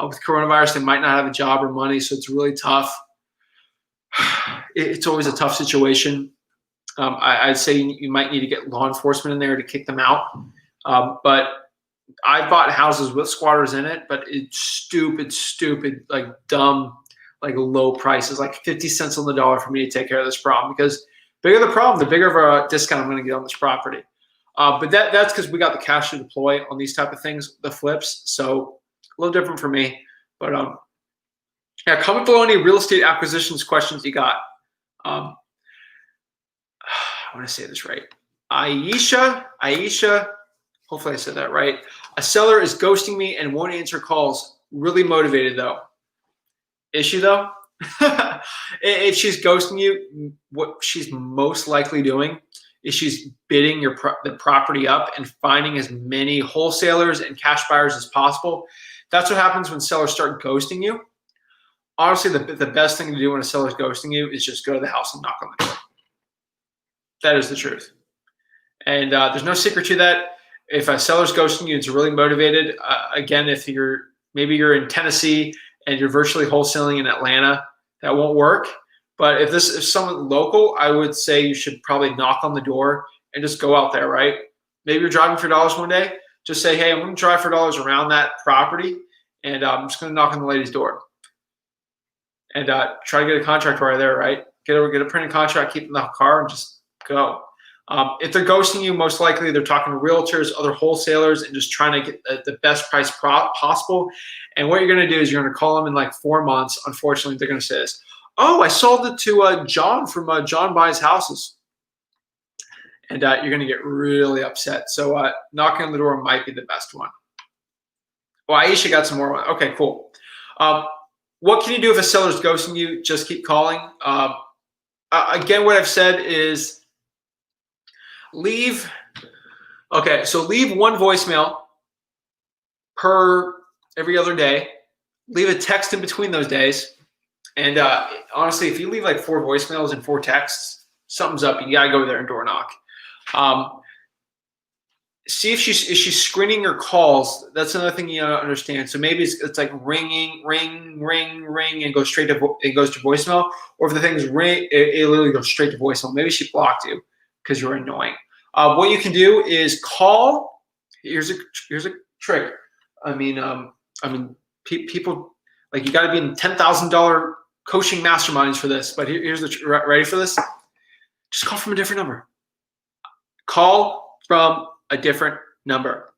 With coronavirus, they might not have a job or money, so it's really tough. It's always a tough situation. I'd say you might need to get law enforcement in there to kick them out. But I bought houses with squatters in it, but it's stupid, like dumb, like low prices, like 50 cents on the dollar for me to take care of this problem. Because the bigger the problem, the bigger of a discount I'm going to get on this property. But that's because we got the cash to deploy on these type of things, the flips. So a little different for me. But yeah, comment below any real estate acquisitions questions you got. I want to say this right. Aisha, hopefully I said that right. A seller is ghosting me and won't answer calls. Really motivated though. Is she though? If she's ghosting you, what she's most likely doing is she's bidding the property up and finding as many wholesalers and cash buyers as possible. That's what happens when sellers start ghosting you. Honestly, the best thing to do when a seller's ghosting you is just go to the house and knock on the door. That is the truth. And there's no secret to that. If a seller's ghosting you, it's really motivated. Again, if maybe you're in Tennessee and you're virtually wholesaling in Atlanta, that won't work. But if someone local, I would say you should probably knock on the door and just go out there, right? Maybe you're driving for dollars one day. Just say, hey, I'm going to drive for dollars around that property, and I'm just going to knock on the lady's door. And try to get a contract right there, right? Get a printed contract, keep it in the car, and just go. If they're ghosting you, most likely they're talking to realtors, other wholesalers, and just trying to get the best price possible. And what you're going to do is you're going to call them in like 4 months. Unfortunately, they're going to say this. Oh, I sold it to John from John Buys Houses. And you're going to get really upset. So knocking on the door might be the best one. Well, Aisha got some more. Okay, cool. What can you do if a seller's ghosting you? Just keep calling. Again, what I've said is leave one voicemail every other day. Leave a text in between those days. And honestly, if you leave like 4 voicemails and 4 texts, something's up. You got to go there and door knock. See if she's screening her calls. That's another thing you gotta understand. So maybe it's like ringing, ring, and it goes to voicemail. Or if the thing is ring, it literally goes straight to voicemail. Maybe she blocked you because you're annoying. What you can do is call. Here's a trick. People, like, you got to be in $10,000 coaching masterminds for this. But here's ready for this? Just call from a different number. Call from a different number.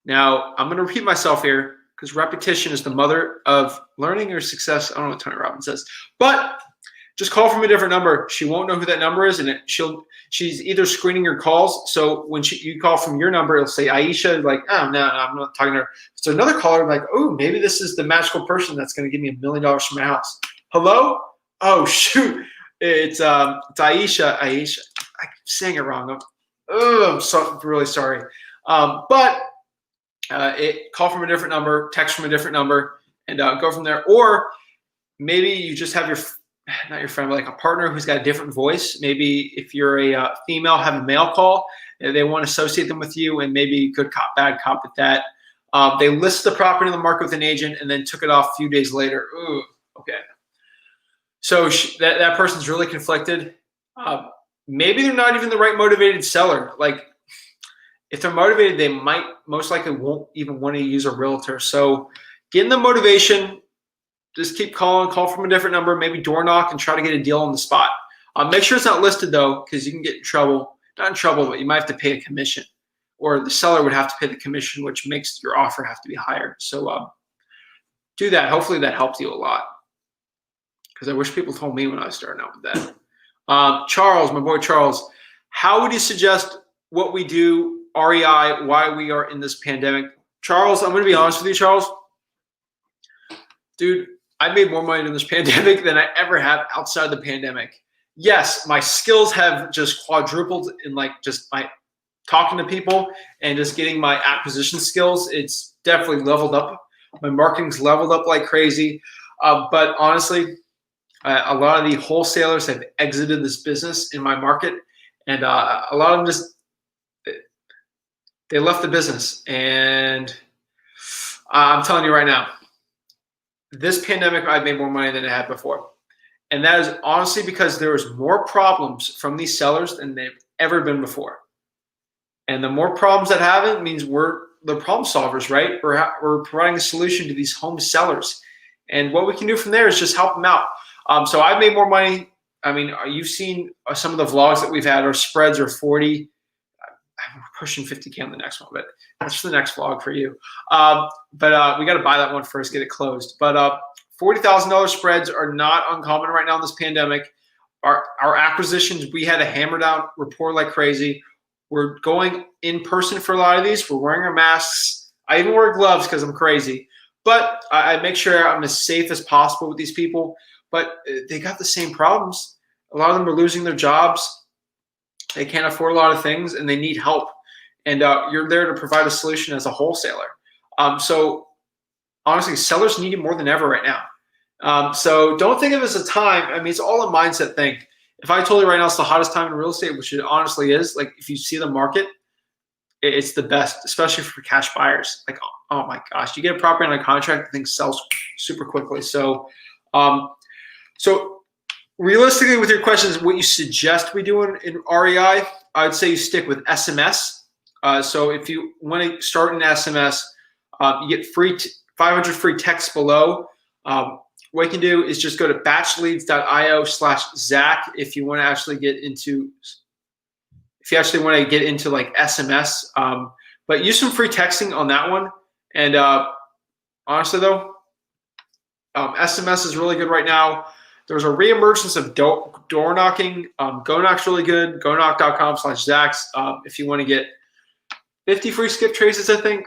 Now, I'm going to repeat myself here because repetition is the mother of learning or success. I don't know what Tony Robbins says, but just call from a different number. She won't know who that number is, and she's either screening your calls. So when you call from your number, it'll say Aisha, like, oh, no, I'm not talking to her. So another caller, like, oh, maybe this is the magical person that's going to give me $1 million from my house. Hello? Oh, shoot. It's Aisha. Aisha. I'm saying it wrong. I'm really sorry. But call from a different number, text from a different number, and go from there. Or maybe you just have not your friend, but like a partner who's got a different voice. Maybe if you're a female, have a male call. They want to associate them with you, and maybe good cop, bad cop with that. They list the property on the market with an agent and then took it off a few days later. Ooh, okay. So that person's really conflicted. Maybe they're not even the right motivated seller. Like, if they're motivated, they most likely won't even want to use a realtor. So getting the motivation, just keep calling, call from a different number, maybe door knock and try to get a deal on the spot. Make sure it's not listed though, because you can get in trouble. Not in trouble, but you might have to pay a commission, or the seller would have to pay the commission, which makes your offer have to be higher. So do that. Hopefully that helped you a lot, because I wish people told me when I was starting out with that. Charles, my boy Charles, how would you suggest what we do, REI, why we are in this pandemic? Charles, I'm going to be honest with you, Charles. Dude, I made more money in this pandemic than I ever have outside the pandemic. Yes, my skills have just quadrupled in like just my talking to people and just getting my acquisition skills. It's definitely leveled up. My marketing's leveled up like crazy. But honestly, a lot of the wholesalers have exited this business in my market, and a lot of them just they left the business. And I'm telling you right now, this pandemic, I've made more money than I had before. And that is honestly because there was more problems from these sellers than they've ever been before. And the more problems that happen means we're the problem solvers, right? We're providing a solution to these home sellers. And what we can do from there is just help them out. So I've made more money. I mean, you've seen some of the vlogs that we've had. Our spreads are 40. I'm pushing 50K on the next one, but that's for the next vlog for you. But we got to buy that one first, get it closed. But $40,000 spreads are not uncommon right now in this pandemic. Our acquisitions, we had to hammer down Rapport like crazy. We're going in person for a lot of these. We're wearing our masks. I even wear gloves because I'm crazy. But I make sure I'm as safe as possible with these people. But they got the same problems. A lot of them are losing their jobs. They can't afford a lot of things, and they need help. And you're there to provide a solution as a wholesaler. So honestly, sellers need you more than ever right now. So don't think of it as a time. I mean, it's all a mindset thing. If I told you right now it's the hottest time in real estate, which it honestly is, like if you see the market, it's the best, especially for cash buyers. Like, oh my gosh, you get a property on a contract, the thing sells super quickly. So, realistically, with your questions, what you suggest we do in REI, I would say you stick with SMS. So if you want to start an SMS, you get 500 free texts below. What you can do is just go to batchleads.io/Zach if you want to actually get into like SMS. But use some free texting on that one. And honestly though, SMS is really good right now. There's a reemergence of door knocking. Go Knock's really good. GoKnock.com/Zachs. If you want to get 50 free skip traces, I think.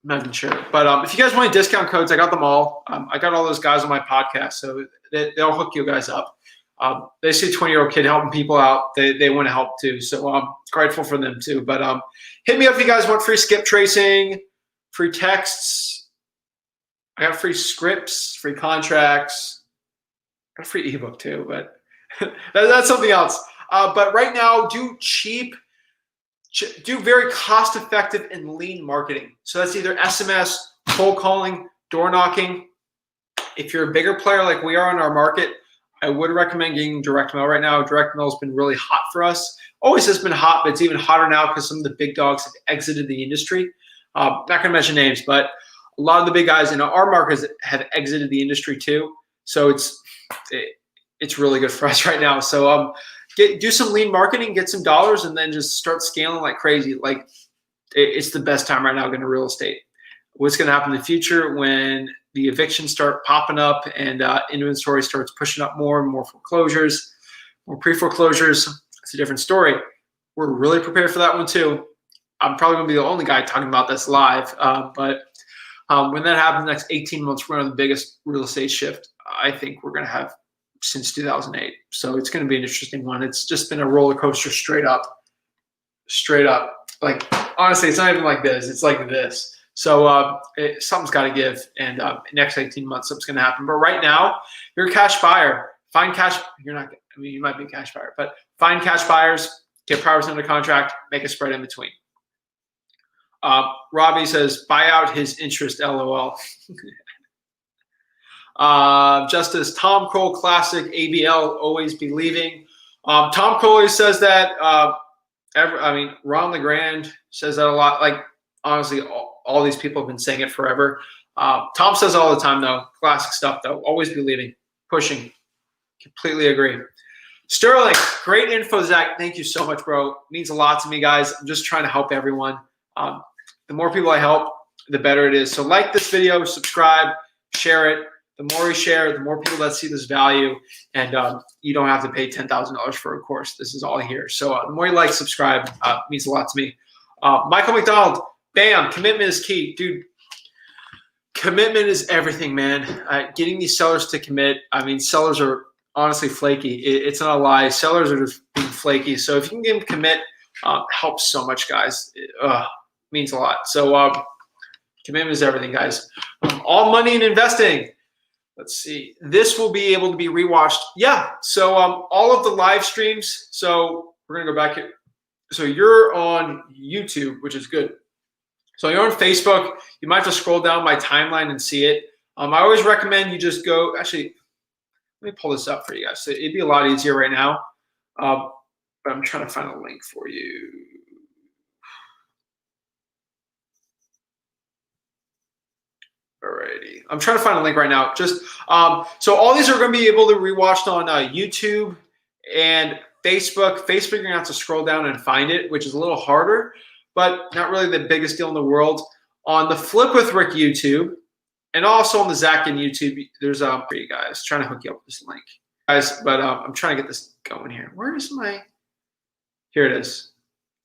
I'm not even sure. But if you guys want any discount codes, I got them all. I got all those guys on my podcast, so they'll hook you guys up. They see a 20-year-old kid helping people out. They want to help too, so I'm grateful for them too. But hit me up if you guys want free skip tracing, free texts. I got free scripts, free contracts. I got a free ebook too, but that's something else. But right now, do very cost-effective and lean marketing. So that's either SMS, cold calling, door knocking. If you're a bigger player like we are in our market, I would recommend getting direct mail right now. Direct mail has been really hot for us. Always has been hot, but it's even hotter now because some of the big dogs have exited the industry. Not going to mention names, but a lot of the big guys in our markets have exited the industry too. So it's really good for us right now. So do some lean marketing, get some dollars, and then just start scaling like crazy. Like it's the best time right now getting into real estate. What's going to happen in the future when the evictions start popping up and inventory starts pushing up more and more foreclosures, more pre-foreclosures? It's a different story. We're really prepared for that one too. I'm probably going to be the only guy talking about this live, but when that happens, the next 18 months, we're going to have the biggest real estate shift I think we're going to have since 2008. So it's going to be an interesting one. It's just been a roller coaster straight up. Like, honestly, it's not even like this. It's like this. So something's got to give. And next 18 months, something's going to happen. But right now, you're a cash buyer. Find cash. You're not. I mean, you might be a cash buyer, but find cash buyers, get priors under contract, make a spread in between. Robbie says, buy out his interest, LOL. Justice, Tom Cole Classic, ABL, always be leaving. Tom Cole always says that. Ron LeGrand says that a lot. Like, honestly, all these people have been saying it forever. Tom says it all the time, though. Classic stuff, though. Always be leaving, pushing. Completely agree. Sterling, great info, Zach. Thank you so much, bro. It means a lot to me, guys. I'm just trying to help everyone. The more people I help, the better it is. So like this video, subscribe, share it. The more we share, the more people that see this value, and you don't have to pay $10,000 for a course. This is all here. So the more you like, subscribe, means a lot to me. Michael McDonald, bam, commitment is key. Dude, commitment is everything, man. Getting these sellers to commit. I mean, sellers are honestly flaky. It's not a lie. Sellers are just being flaky. So if you can get them to commit, helps so much, guys. It means a lot. So commitment is everything, guys. All money in investing. Let's see. This will be able to be rewatched. Yeah. So all of the live streams. So we're gonna go back here. So you're on YouTube, which is good. So you're on Facebook. You might have to scroll down my timeline and see it. I always recommend you just go. Actually, let me pull this up for you guys. So it'd be a lot easier right now. But I'm trying to find a link for you. Alrighty, I'm trying to find a link right now. Just so all these are going to be able to be rewatched on YouTube and Facebook. Facebook, you're going to have to scroll down and find it, which is a little harder, but not really the biggest deal in the world. On the Flip with Rick YouTube and also on the Zach Ginn YouTube, there's for you guys trying to hook you up with this link, guys. But I'm trying to get this going here. Where is my? Here it is.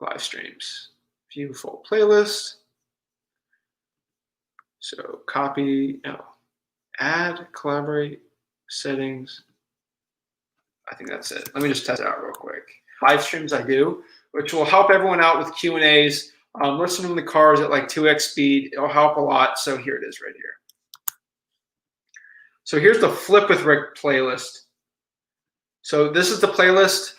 Live streams, view full playlist. So copy, add, collaborate, settings. I think that's it. Let me just test it out real quick. Live streams I do, which will help everyone out with Q&As. Listen to the cars at like 2x speed. It'll help a lot. So here it is right here. So here's the Flip with Rick playlist. So this is the playlist.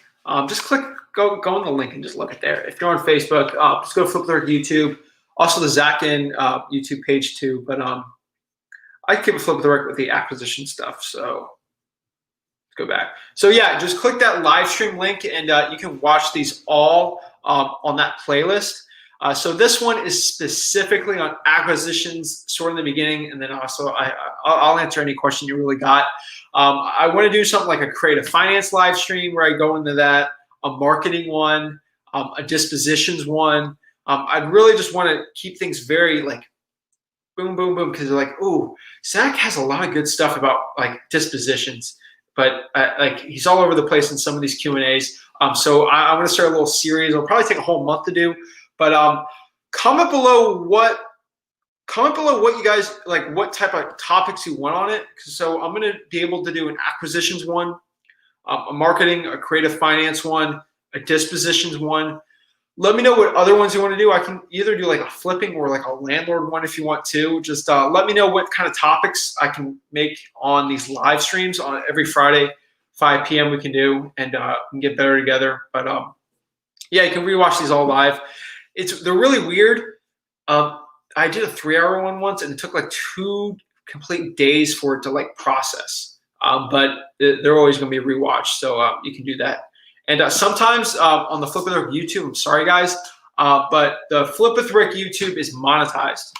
Just go on the link and just look at there. If you're on Facebook, just go Flip with Rick YouTube. Also the Zach Ginn YouTube page too, but I keep a Flip with Rick with the acquisition stuff. So let's go back. So yeah, just click that live stream link and you can watch these all on that playlist. So this one is specifically on acquisitions, sort of in the beginning, and then also I'll answer any question you really got. I want to do something like a creative finance live stream where I go into that, a marketing one, a dispositions one. I'd really just want to keep things very like boom, boom, boom, because they're like, ooh, Zach has a lot of good stuff about like dispositions, but like he's all over the place in some of these Q&As. So I want to start a little series. It'll probably take a whole month to do, but comment below what you guys like, what type of topics you want on it. So I'm going to be able to do an acquisitions one, a marketing, a creative finance one, a dispositions one. Let me know what other ones you want to do. I can either do like a flipping or like a landlord one if you want to. Just let me know what kind of topics I can make on these live streams on every Friday, 5 p.m. we can do, and we can get better together. But yeah, you can rewatch these all live. They're really weird. I did a 3-hour one once, and it took like 2 complete days for it to like process. But they're always going to be rewatched, so you can do that. And sometimes on the Flip with Rick YouTube, I'm sorry guys, but the Flip with Rick YouTube is monetized.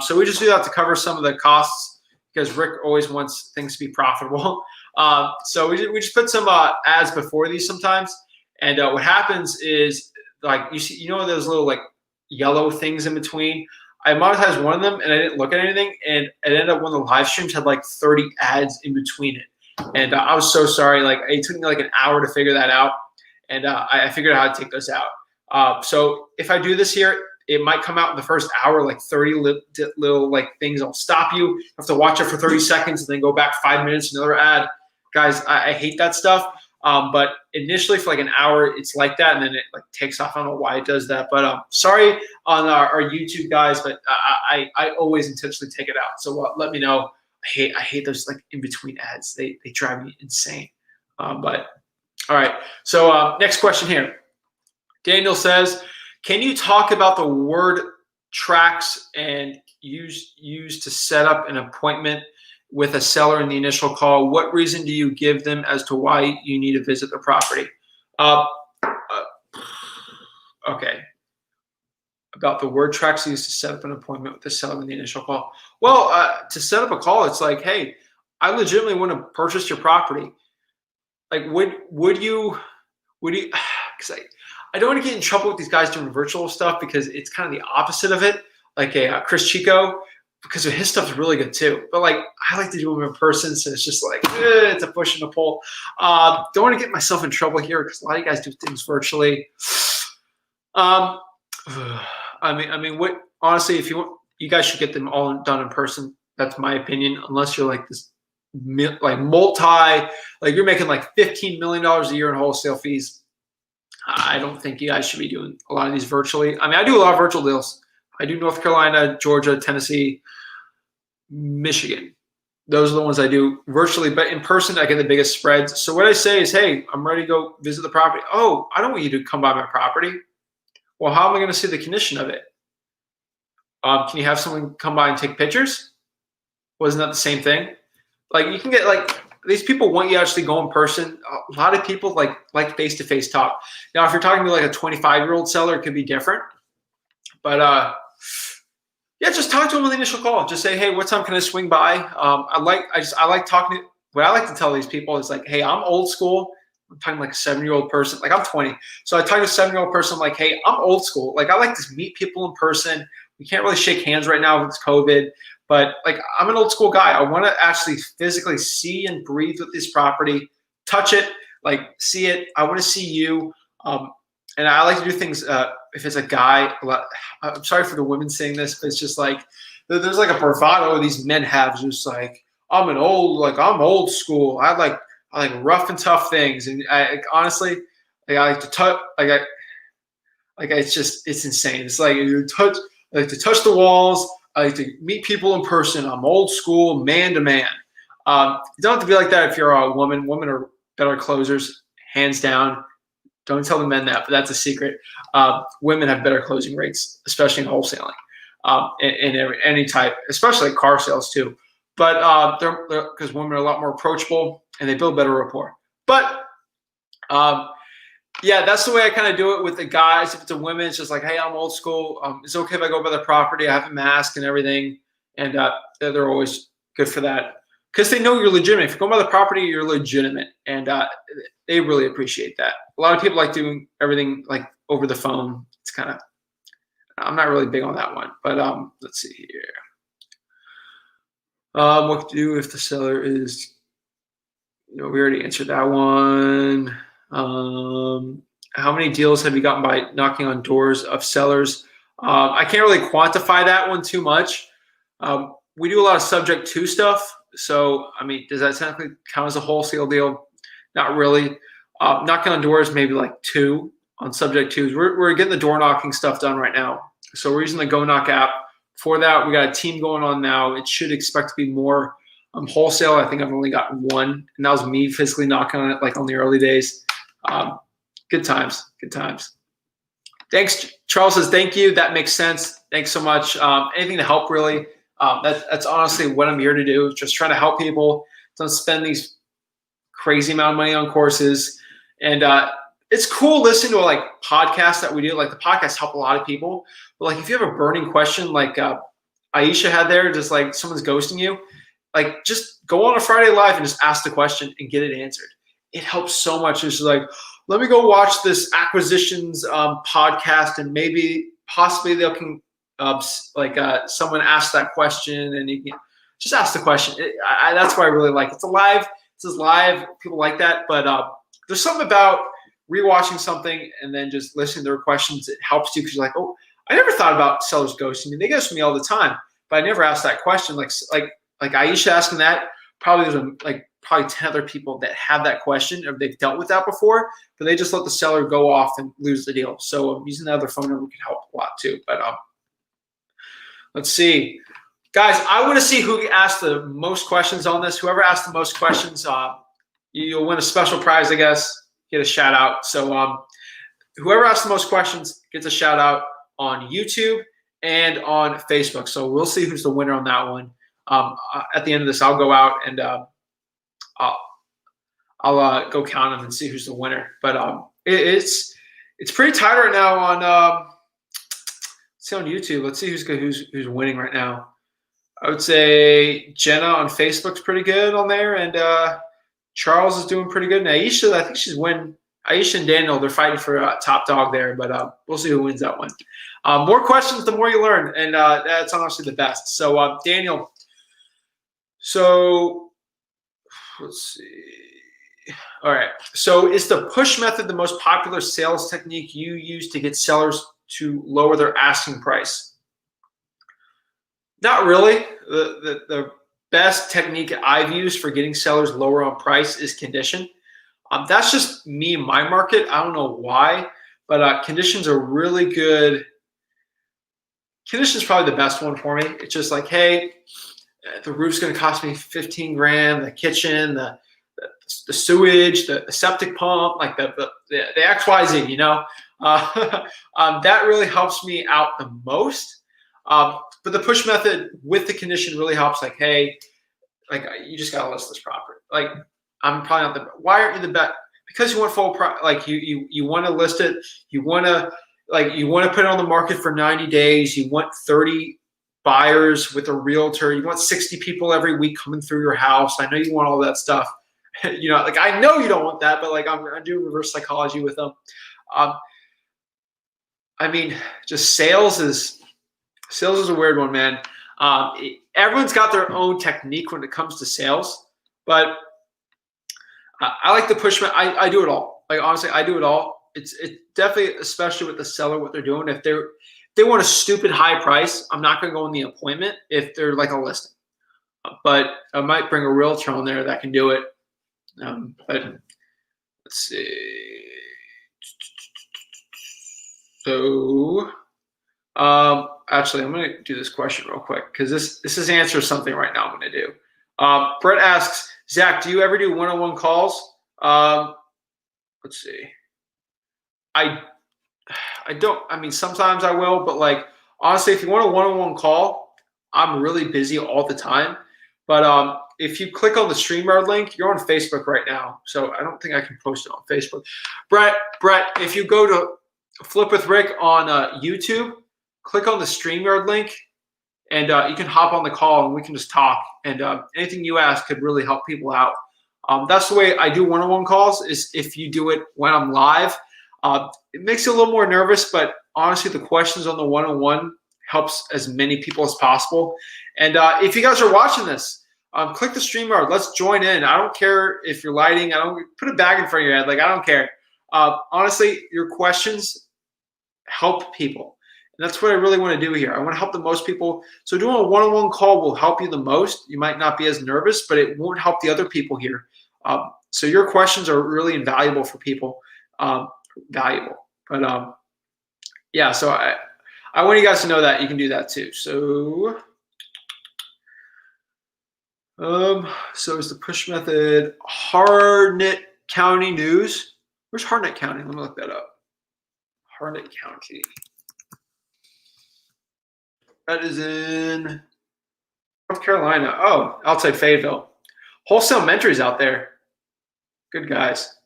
So we just do that to cover some of the costs because Rick always wants things to be profitable. So we just put some ads before these sometimes. And what happens is like you know those little like yellow things in between. I monetized one of them and I didn't look at anything, and it ended up one of the live streams had like 30 ads in between it. And I was so sorry. Like it took me like an hour to figure that out, and I figured out how to take those out. So if I do this here, it might come out in the first hour, like 30 little like things. I'll stop you. You have to watch it for 30 seconds and then go back 5 minutes, another ad. Guys, I hate that stuff. But initially for like an hour, it's like that, and then it like takes off. I don't know why it does that, but sorry on our YouTube guys, but I always intentionally take it out. So let me know. I hate those like in between ads. They drive me insane. But all right. So next question here. Daniel says, can you talk about the word tracks and use to set up an appointment with a seller in the initial call? What reason do you give them as to why you need to visit the property? Okay. About the word tracks used to set up an appointment with the seller in the initial call. Well, to set up a call, it's like, hey, I legitimately want to purchase your property. like, would you, because I don't want to get in trouble with these guys doing virtual stuff because it's kind of the opposite of it. Like Chris Chico, because his stuff is really good too. But like, I like to do them in person, so it's just like it's a push and a pull. Don't want to get myself in trouble here because a lot of you guys do things virtually. I mean, what? Honestly, if you want, you guys should get them all done in person. That's my opinion. Unless you're like this, like like you're making like $15 million a year in wholesale fees. I don't think you guys should be doing a lot of these virtually. I mean, I do a lot of virtual deals. I do North Carolina, Georgia, Tennessee, Michigan. Those are the ones I do virtually, but in person, I get the biggest spreads. So what I say is, hey, I'm ready to go visit the property. Oh, I don't want you to come by my property. Well, how am I going to see the condition of it? Can you have someone come by and take pictures? Wasn't that the same thing? Like you can get like these people want you to actually go in person. A lot of people like face-to-face talk. Now, if you're talking to like a 25-year-old seller, it could be different. But yeah, just talk to them on the initial call. Just say, hey, what time can I swing by? I like talking to. What I like to tell these people is like, hey, I'm old school. I'm talking like a 7-year-old person. Like I'm 20, so I talk to a 7-year-old person. I'm like, hey, I'm old school. Like I like to meet people in person. We can't really shake hands right now with COVID. But like I'm an old school guy. I want to actually physically see and breathe with this property, touch it, like see it. I want to see you. And I like to do things. If it's a guy, I'm sorry for the women saying this, but it's just like there's like a bravado these men have. Just like I'm old school. I like rough and tough things. And honestly, I like to touch. It's insane. It's like you touch. I like to touch the walls. I like to meet people in person. I'm old school, man to man. You don't have to be like that if you're a woman. Women are better closers, hands down. Don't tell the men that, but that's a secret. Women have better closing rates, especially in wholesaling, in any type, especially like car sales too. But they're because women are a lot more approachable and they build better rapport. But yeah, that's the way I kind of do it with the guys. If it's a women, it's just like, hey, I'm old school. It's okay if I go by the property. I have a mask and everything, and they're always good for that because they know you're legitimate. If you go by the property, you're legitimate, and they really appreciate that. A lot of people like doing everything like over the phone. It's kind of, I'm not really big on that one, but let's see here. What to do if the seller is, we already answered that one. How many deals have you gotten by knocking on doors of sellers? I can't really quantify that one too much. We do a lot of subject to stuff. So, I mean, does that technically count as a wholesale deal? Not really. Knocking on doors, maybe like 2 on subject twos. We're getting the door knocking stuff done right now. So we're using the Go Knock app. For that, we got a team going on now. It should expect to be more wholesale. I think I've only got 1, and that was me physically knocking on it like on the early days. Good times. Thanks. Charles says, thank you. That makes sense. Thanks so much. Anything to help really. That's honestly what I'm here to do. Just trying to help people. Don't spend these crazy amount of money on courses. And it's cool listening to like podcasts that we do. Like the podcasts help a lot of people. But like if you have a burning question, like Aisha had there, just like someone's ghosting you, like just go on a Friday Live and just ask the question and get it answered. It helps so much. It's like, let me go watch this acquisitions podcast and possibly they can someone ask that question and you can just ask the question. That's why I really like it. It's live. This is live. People like that. But there's something about rewatching something and then just listening to their questions. It helps you because you're like, oh, I never thought about sellers ghosting me. They ghost me all the time, but I never asked that question. Like Aisha asking that. Probably there's probably 10 other people that have that question or they've dealt with that before, but they just let the seller go off and lose the deal. So using the other phone number can help a lot too. But let's see. Guys, I want to see who asked the most questions on this. Whoever asked the most questions, you'll win a special prize, I guess, get a shout out. So whoever asked the most questions gets a shout out on YouTube and on Facebook. So we'll see who's the winner on that one. At the end of this, I'll go out and I'll go count them and see who's the winner. But it's pretty tight right now on let's see on YouTube. Let's see who's winning right now. I would say Jenna on Facebook's pretty good on there, and Charles is doing pretty good. And Aisha, I think she's winning. Aisha and Daniel, they're fighting for top dog there, but we'll see who wins that one. More questions, the more you learn, and that's honestly the best. So, Daniel, so let's see. All right. So, is the push method the most popular sales technique you use to get sellers to lower their asking price? Not really. The best technique I've used for getting sellers lower on price is condition. That's just me in my market. I don't know why, but conditions are really good. Condition is probably the best one for me. It's just like, hey, the roof's going to cost me 15 grand, the kitchen, the sewage, the septic pump, like the XYZ, you know. That really helps me out the most. But the push method with the condition really helps. Like, hey, like you just got to list this property. Like, I'm probably not the. Why aren't you the best? Because you want full price. Like you want to list it. You want to put it on the market for 90 days. You want 30 buyers with a realtor. You want 60 people every week coming through your house. I know you want all that stuff. You know, like I know you don't want that, but like I'm doing reverse psychology with them. I mean, just sales is a weird one, man. Everyone's got their own technique when it comes to sales, but I like the push. I do it all. Like honestly, I do it all. It's definitely, especially with the seller, what they're doing. If they want a stupid high price, I'm not going to go in the appointment if they're like a listing. But I might bring a realtor on there that can do it. But let's see. So actually, I'm going to do this question real quick because this answers something right now I'm going to do. Brett asks, Zach, do you ever do one-on-one calls? Let's see. I don't. I mean, sometimes I will, but like honestly, if you want a one-on-one call, I'm really busy all the time. But if you click on the StreamYard link, you're on Facebook right now, so I don't think I can post it on Facebook. Brett, if you go to Flip with Rick on YouTube, click on the StreamYard link, and you can hop on the call and we can just talk. And anything you ask could really help people out. That's the way I do one-on-one calls. Is if you do it when I'm live. It makes you a little more nervous, but honestly, the questions on the one-on-one helps as many people as possible. And if you guys are watching this, click the StreamYard. Let's join in. I don't care if you're lighting. I don't put a bag in front of your head. Like I don't care. Honestly, your questions help people. And that's what I really want to do here. I want to help the most people. So doing a one-on-one call will help you the most. You might not be as nervous, but it won't help the other people here. So your questions are really invaluable for people. Valuable. But yeah, so I want you guys to know that you can do that too. So so is the push method Harnett County News? Where's Harnett County? Let me look that up. Harnett County. That is in North Carolina. Oh, outside Fayetteville. Wholesale Mentories out there. Good guys.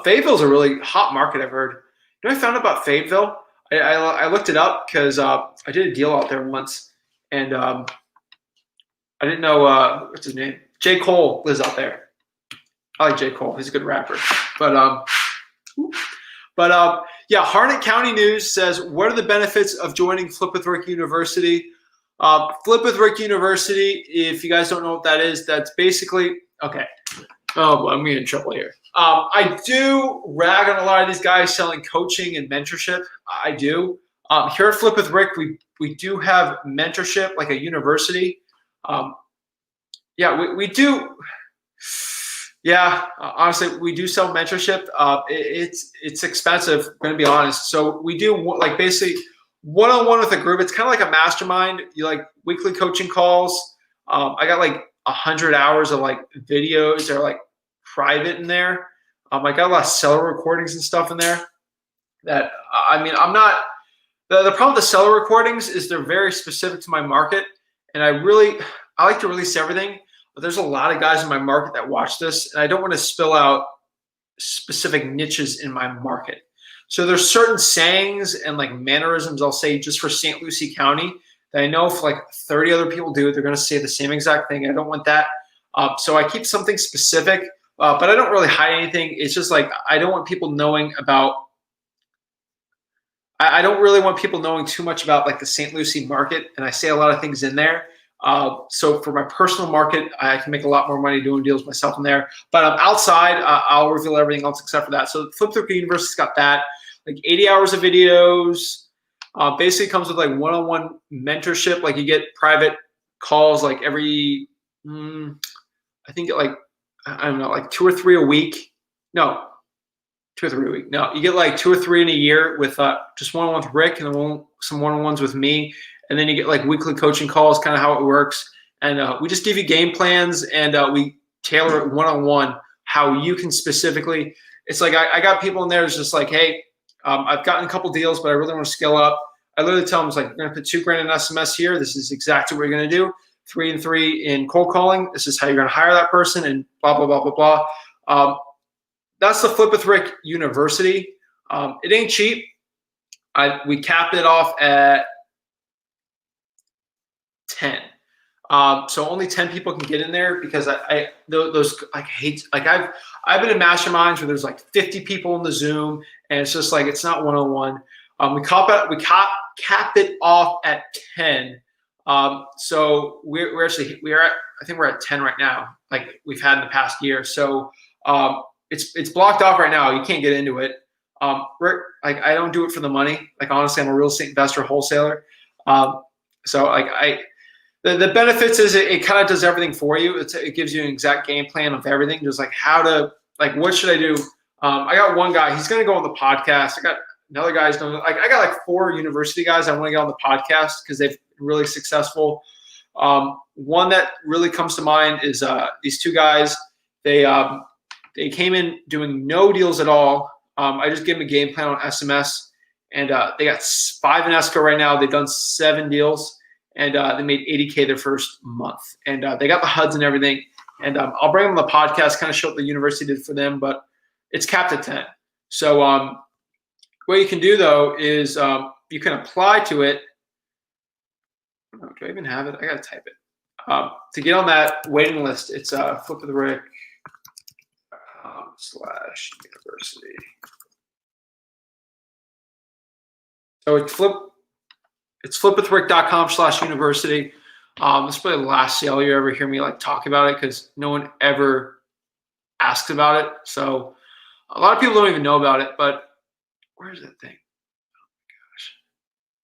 Fayetteville's a really hot market, I've heard. You know what I found out about Fayetteville? I looked it up because I did a deal out there once, and I didn't know what's his name. J. Cole lives out there. I like J. Cole. He's a good rapper. But yeah, Harnett County News says, what are the benefits of joining Flip with Rick University? Flip with Rick University, if you guys don't know what that is, that's basically, okay. Oh, I'm getting in trouble here. I do rag on a lot of these guys selling coaching and mentorship. I do. Here at Flip with Rick, we do have mentorship, like a university. Yeah, we do. Yeah, honestly, we do sell mentorship. It's expensive, I'm going to be honest. So we do like basically one-on-one with a group. It's kind of like a mastermind. You like weekly coaching calls. I got like 100 hours of like videos that are like private in there. I got a lot of seller recordings and stuff in there that, I mean, I'm not, the problem with the seller recordings is they're very specific to my market. And I like to release everything, but there's a lot of guys in my market that watch this, and I don't want to spill out specific niches in my market. So there's certain sayings and like mannerisms I'll say just for St. Lucie County that I know if like 30 other people do, they're going to say the same exact thing. I don't want that. So I keep something specific, but I don't really hide anything. It's just like I don't want people knowing about. I don't really want people knowing too much about like the St. Lucie market, and I say a lot of things in there. So for my personal market, I can make a lot more money doing deals myself in there. But outside, I'll reveal everything else except for that. So Flip the Rookie University's got that, like 80 hours of videos. Basically comes with like one-on-one mentorship. Like you get private calls like every, I think like, I don't know, like 2 or 3 a week. No, 2 or 3 a week. No, you get like 2 or 3 in a year with just one-on-one with Rick and then some one-on-ones with me. And then you get like weekly coaching calls, kind of how it works. And we just give you game plans and we tailor it one-on-one how you can specifically. It's like I got people in there that's just like, hey, I've gotten a couple deals, but I really want to scale up. I literally tell them, it's like, you're going to put $2,000 in SMS here. This is exactly what you're going to do. 3 and 3 in cold calling. This is how you're going to hire that person and blah, blah, blah, blah, blah. That's the Flip with Rick University. It ain't cheap. We capped it off at 10. So only 10 people can get in there because I've been in masterminds where there's like 50 people in the Zoom and it's just like, it's not one-on-one. We capped it off at 10. So we're at, I think we're at 10 right now, like we've had in the past year. So it's blocked off right now. You can't get into it. Like I don't do it for the money. Like honestly, I'm a real estate investor, wholesaler. So like the benefits is it kind of does everything for you. It gives you an exact game plan of everything. Just like how to, like, what should I do? I got one guy, he's going to go on the podcast. I got another guy who's going to, like, I got like 4 university guys I want to get on the podcast because they've been really successful. One that really comes to mind is these 2 guys. They came in doing no deals at all. I just gave them a game plan on SMS, and they got 5 in escrow right now. They've done 7 deals, and they made $80K their first month. And they got the HUDs and everything. And I'll bring them on the podcast, kind of show what the university did for them, but it's capped at 10. So what you can do, though, is you can apply to it. Do I even have it? I got to type it. To get on that waiting list, it's Flip with Rick / university. So it's flipwithrick.com/university. This is probably the last sale you ever hear me like talk about it because no one ever asks about it. So a lot of people don't even know about it, but where's that thing?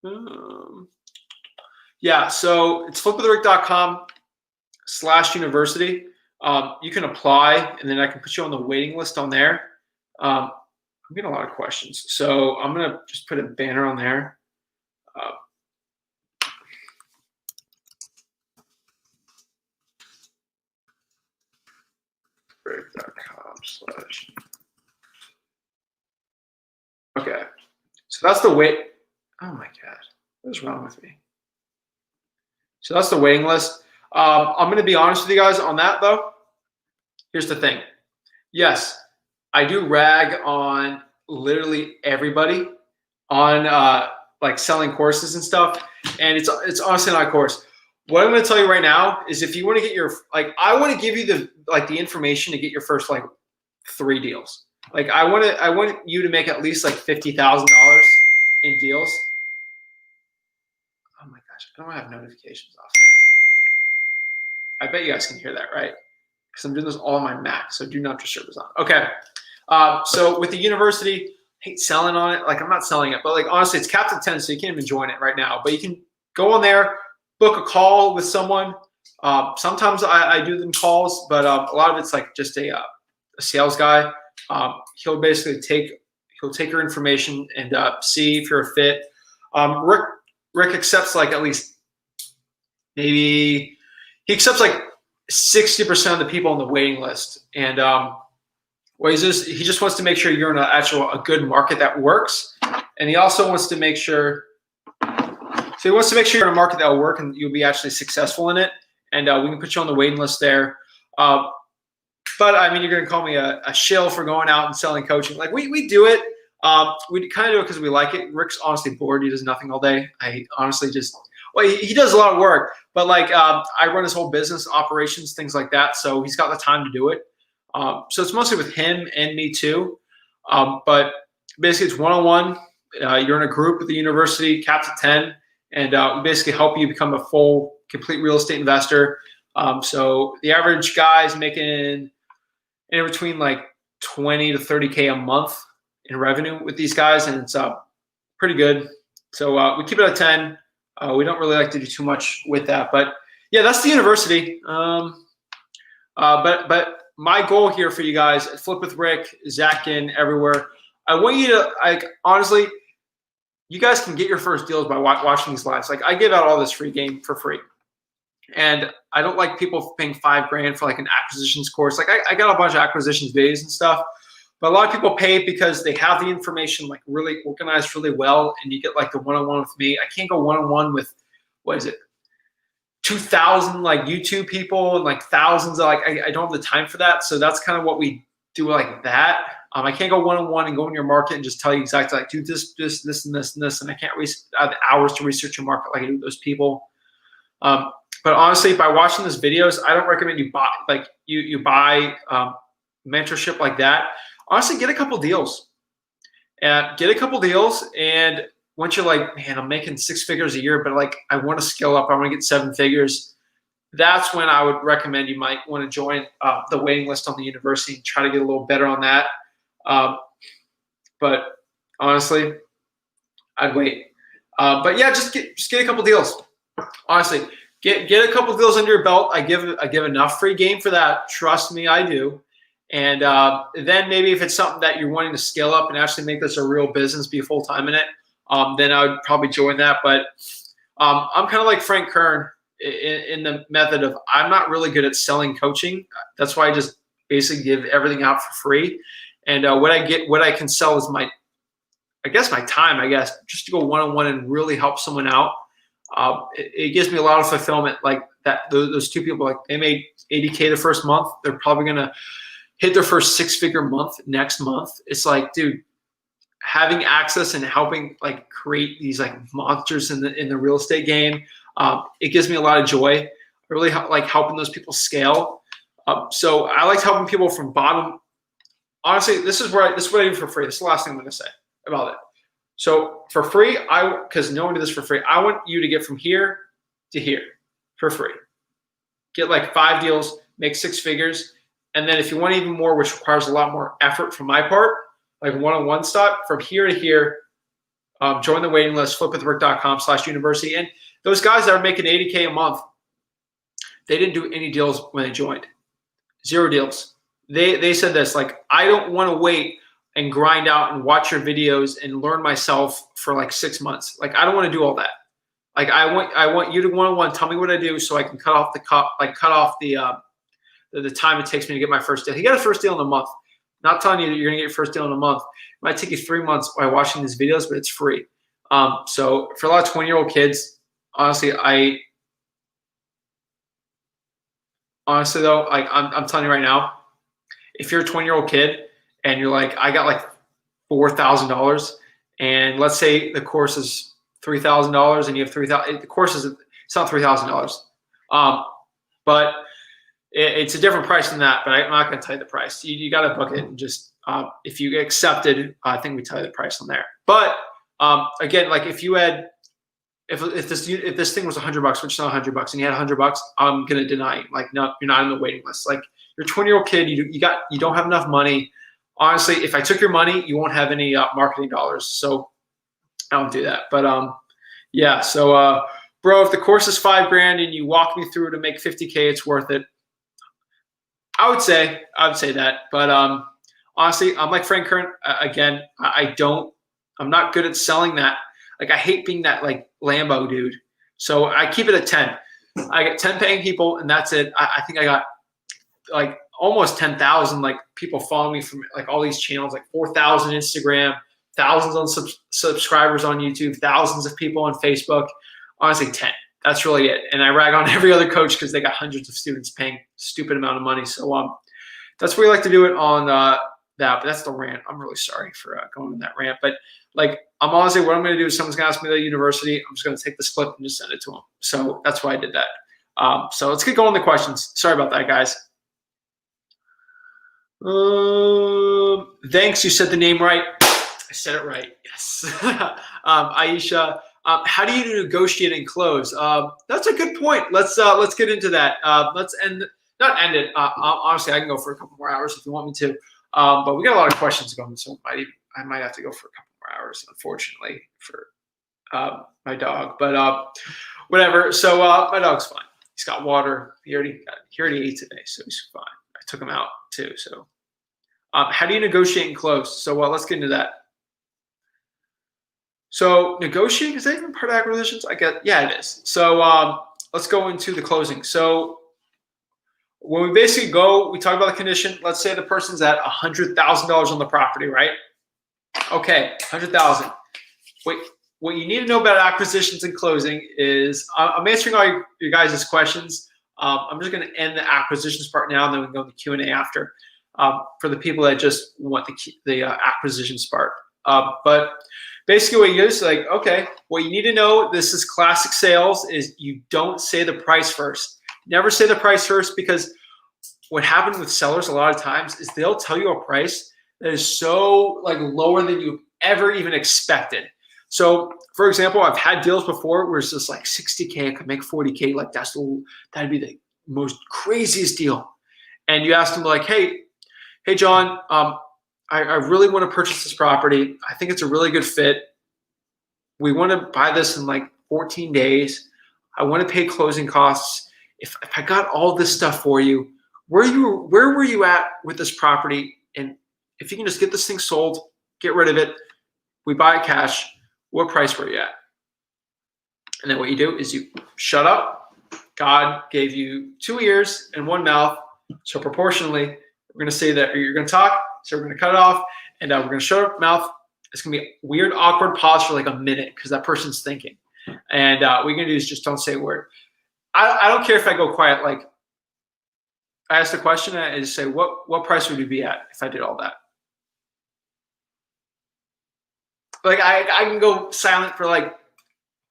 Oh my gosh. Yeah, so it's flipwithrick.com/university. You can apply, and then I can put you on the waiting list on there. I'm getting a lot of questions, so I'm gonna just put a banner on there. Okay, so that's the wait. Oh my God, what is wrong with me? So that's the waiting list. I'm going to be honest with you guys on that, though. Here's the thing. Yes, I do rag on literally everybody on like selling courses and stuff, and it's honestly not a course. What I'm going to tell you right now is if you want to get your, like, I want to give you the information to get your first like 3 deals. Like I want you to make at least like $50,000 in deals. Oh my gosh, I don't have notifications off there. I bet you guys can hear that, right? Because I'm doing this all on my Mac, so do not disturb is on. Okay, so with the university, I hate selling on it. Like I'm not selling it, but like honestly, it's capped at 10, so you can't even join it right now. But you can go on there, book a call with someone. Sometimes I do them calls, but a lot of it's like just a sales guy. He'll basically take your information and see if you're a fit. Rick accepts like at least maybe he accepts like 60% of the people on the waiting list, and well, he just wants to make sure you're in a good market that works, and he also wants to make sure. So he wants to make sure you're in a market that will work and you'll be actually successful in it, and we can put you on the waiting list there. But I mean, you're going to call me a shill for going out and selling coaching. Like we do it. We kind of do it because we like it. Rick's honestly bored. He does nothing all day. I honestly just, well, he does a lot of work, but like I run his whole business operations, things like that. So he's got the time to do it. So it's mostly with him and me too. But basically it's one-on-one. You're in a group with the university, capped at 10, and we basically help you become a full, complete real estate investor. So the average guy is making in between like 20 to 30K a month in revenue with these guys, and it's pretty good. So we keep it at 10. We don't really like to do too much with that, but yeah, that's the university. But my goal here for you guys at Flip with Rick, Zach Ginn, everywhere, I want you to, like, honestly, you guys can get your first deals by watching these lives. Like, I give out all this free game for free. And I don't like people paying $5,000 for like an acquisitions course. Like I got a bunch of acquisitions videos and stuff, but a lot of people pay because they have the information like really organized really well, and you get like the one-on-one with me. I can't go one-on-one with, what is it, 2,000 like YouTube people and like thousands of like, I don't have the time for that. So that's kind of what we do like that. I can't go one-on-one and go in your market and just tell you exactly like do this, this, and this, and this. And I can't have hours to research your market like I do with those people. But honestly, by watching these videos, I don't recommend you buy like you buy mentorship like that. Honestly, get a couple deals. And once you're like, man, I'm making 6 figures a year, but like I want to scale up, I want to get 7 figures. That's when I would recommend you might want to join the waiting list on the university and try to get a little better on that. But honestly, I'd wait. But yeah, just get a couple deals. Honestly. Get a couple deals under your belt. I give enough free game for that. Trust me, I do. And then maybe if it's something that you're wanting to scale up and actually make this a real business, be full time in it, then I would probably join that. But I'm kind of like Frank Kern in the method of I'm not really good at selling coaching. That's why I just basically give everything out for free. And what I can sell is my time, just to go one-on-one and really help someone out. It gives me a lot of fulfillment. Like that, those 2 people, like they made 80K the first month. They're probably gonna hit their first 6-figure month next month. It's like, dude, having access and helping like create these like monsters in the real estate game. It gives me a lot of joy. I really like helping those people scale. So I like helping people from bottom. Honestly, this is what I do for free. This is the last thing I'm gonna say about it. So for free, because no one did this for free, I want you to get from here to here for free. Get like 5 deals, make 6 figures. And then if you want even more, which requires a lot more effort from my part, like one-on-one stuff, from here to here, join the waiting list, flipwithrick.com/university. And those guys that are making 80K a month, they didn't do any deals when they joined. 0 deals. They said this, like, I don't want to wait and grind out and watch your videos and learn myself for like 6 months. Like, I don't want to do all that. Like, I want you to one-on-one tell me what I do so I can cut off the time it takes me to get my first deal. He got a first deal in a month. Not telling you that you're gonna get your first deal in a month. It might take you 3 months by watching these videos, but it's free. So for a lot of 20-year-old kids, honestly though, like I'm telling you right now, if you're a 20-year-old kid and you're like, I got like $4,000, and let's say the course is $3,000, and you have $3,000. The course it's not $3,000, but it's a different price than that. But I'm not going to tell you the price. You got to book it, and just if you get accepted, I think we tell you the price on there. But again, like if you had, if this thing was $100, which is not $100, and you had $100, I'm going to deny you. Like, no, you're not in the waiting list. Like, you're a 20-year-old kid. You don't have enough money. Honestly, if I took your money, you won't have any marketing dollars. So I don't do that. But yeah. So bro, if the course is $5,000 and you walk me through to make 50K, it's worth it. I would say that. But honestly, I'm like Frank Kern. Again, I'm not good at selling that. Like, I hate being that like Lambo dude. So I keep it at 10. I get 10 paying people, and that's it. I think I got like almost 10,000 like people follow me from like all these channels, like 4,000 Instagram, thousands on subscribers on YouTube, thousands of people on Facebook. Honestly, 10. That's really it. And I rag on every other coach because they got hundreds of students paying stupid amount of money. So that's where we like to do it on that. But that's the rant. I'm really sorry for going on that rant. But like, I'm honestly, what I'm going to do is someone's going to ask me at the university. I'm just going to take this clip and just send it to them. So that's why I did that. So let's get going on the questions. Sorry about that, guys. Thanks, you said the name right. I said it right. Yes. Aisha, how do you negotiate and close? That's a good point. Let's get into that. Let's not end it. Honestly, I can go for a couple more hours if you want me to. But we got a lot of questions going, so I might have to go for a couple more hours, unfortunately, for my dog. But whatever. So my dog's fine. He's got water. He already ate today, so he's fine. I took him out too. So how do you negotiate and close? So let's get into that. So negotiating, is that even part of acquisitions? Yeah, it is. So let's go into the closing. So when we basically we talk about the condition. Let's say the person's at $100,000 on the property, right? Okay, $100,000. Wait, what you need to know about acquisitions and closing is I'm answering all your guys' questions. I'm just going to end the acquisitions part now, and then we can go to the Q&A after for the people that just want the acquisitions part. But basically what you do is like, okay, what you need to know, this is classic sales, is you don't say the price first. Never say the price first, because what happens with sellers a lot of times is they'll tell you a price that is so like lower than you ever even expected. So for example, I've had deals before where it's just like 60K, I could make 40K. Like that'd be the most craziest deal. And you ask them like, hey John, I really want to purchase this property. I think it's a really good fit. We want to buy this in like 14 days. I want to pay closing costs. If I got all this stuff for you, where were you at with this property? And if you can just get this thing sold, get rid of it, we buy it cash, what price were you at? And then what you do is you shut up. God gave you 2 ears and 1 mouth. So proportionally, we're going to say that you're going to talk. So we're going to cut it off, and we're going to shut our mouth. It's going to be a weird, awkward pause for like a minute because that person's thinking. And what you're going to do is just don't say a word. I don't care if I go quiet. Like I asked a question, and I just say, what price would you be at if I did all that? Like I can go silent for like,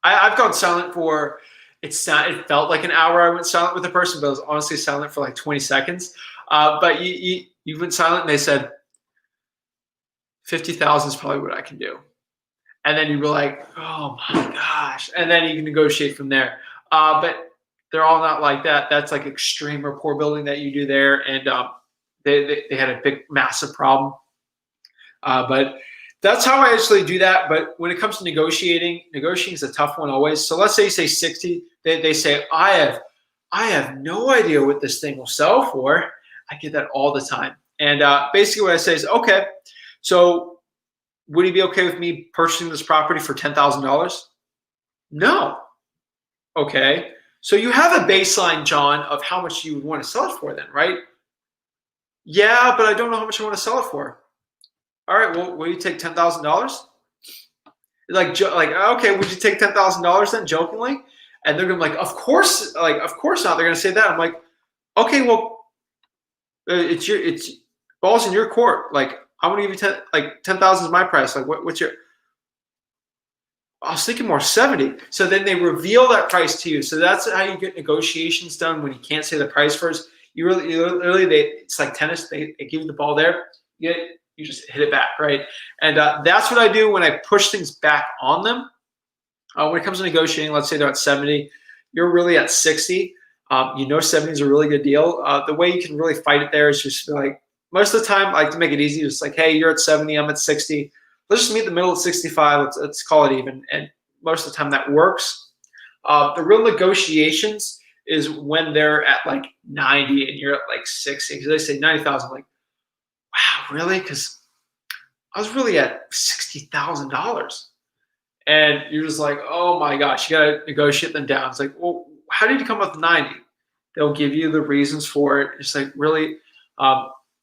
I've gone silent for, it felt like an hour I went silent with the person, but I was honestly silent for like 20 seconds. But you went silent, and they said, 50,000 is probably what I can do. And then you were like, oh my gosh. And then you can negotiate from there. But they're all not like that. That's like extreme rapport building that you do there. And they had a big, massive problem. But that's how I actually do that. But when it comes to negotiating is a tough one always. So let's say you say 60. They say, I have no idea what this thing will sell for. I get that all the time. And basically what I say is, okay, so would you be okay with me purchasing this property for $10,000? No. Okay. So you have a baseline, John, of how much you would want to sell it for then, right? Yeah, but I don't know how much I want to sell it for. All right, well, will you take $10,000? Like, okay, would you take $10,000 then, jokingly? And they're going to be like, of course not. They're going to say that. I'm like, okay, well, it's balls in your court. Like, I'm going to give you 10,000 is my price. Like, what's your? I was thinking more 70. So then they reveal that price to you. So that's how you get negotiations done when you can't say the price first. You literally it's like tennis. They give you the ball there. You just hit it back, right? And that's what I do when I push things back on them. When it comes to negotiating, let's say they're at 70, you're really at 60. 70 is a really good deal. The way you can really fight it there is just like, most of the time, I like to make it easy. Just like, hey, you're at 70, I'm at 60. Let's just meet in the middle at 65. Let's call it even. And most of the time that works. The real negotiations is when they're at like 90 and you're at like 60. Because they say 90,000, like, wow, really? Because I was really at $60,000. And you're just like, oh my gosh, you got to negotiate them down. It's like, well, how did you come up with 90? They'll give you the reasons for it. It's like, really,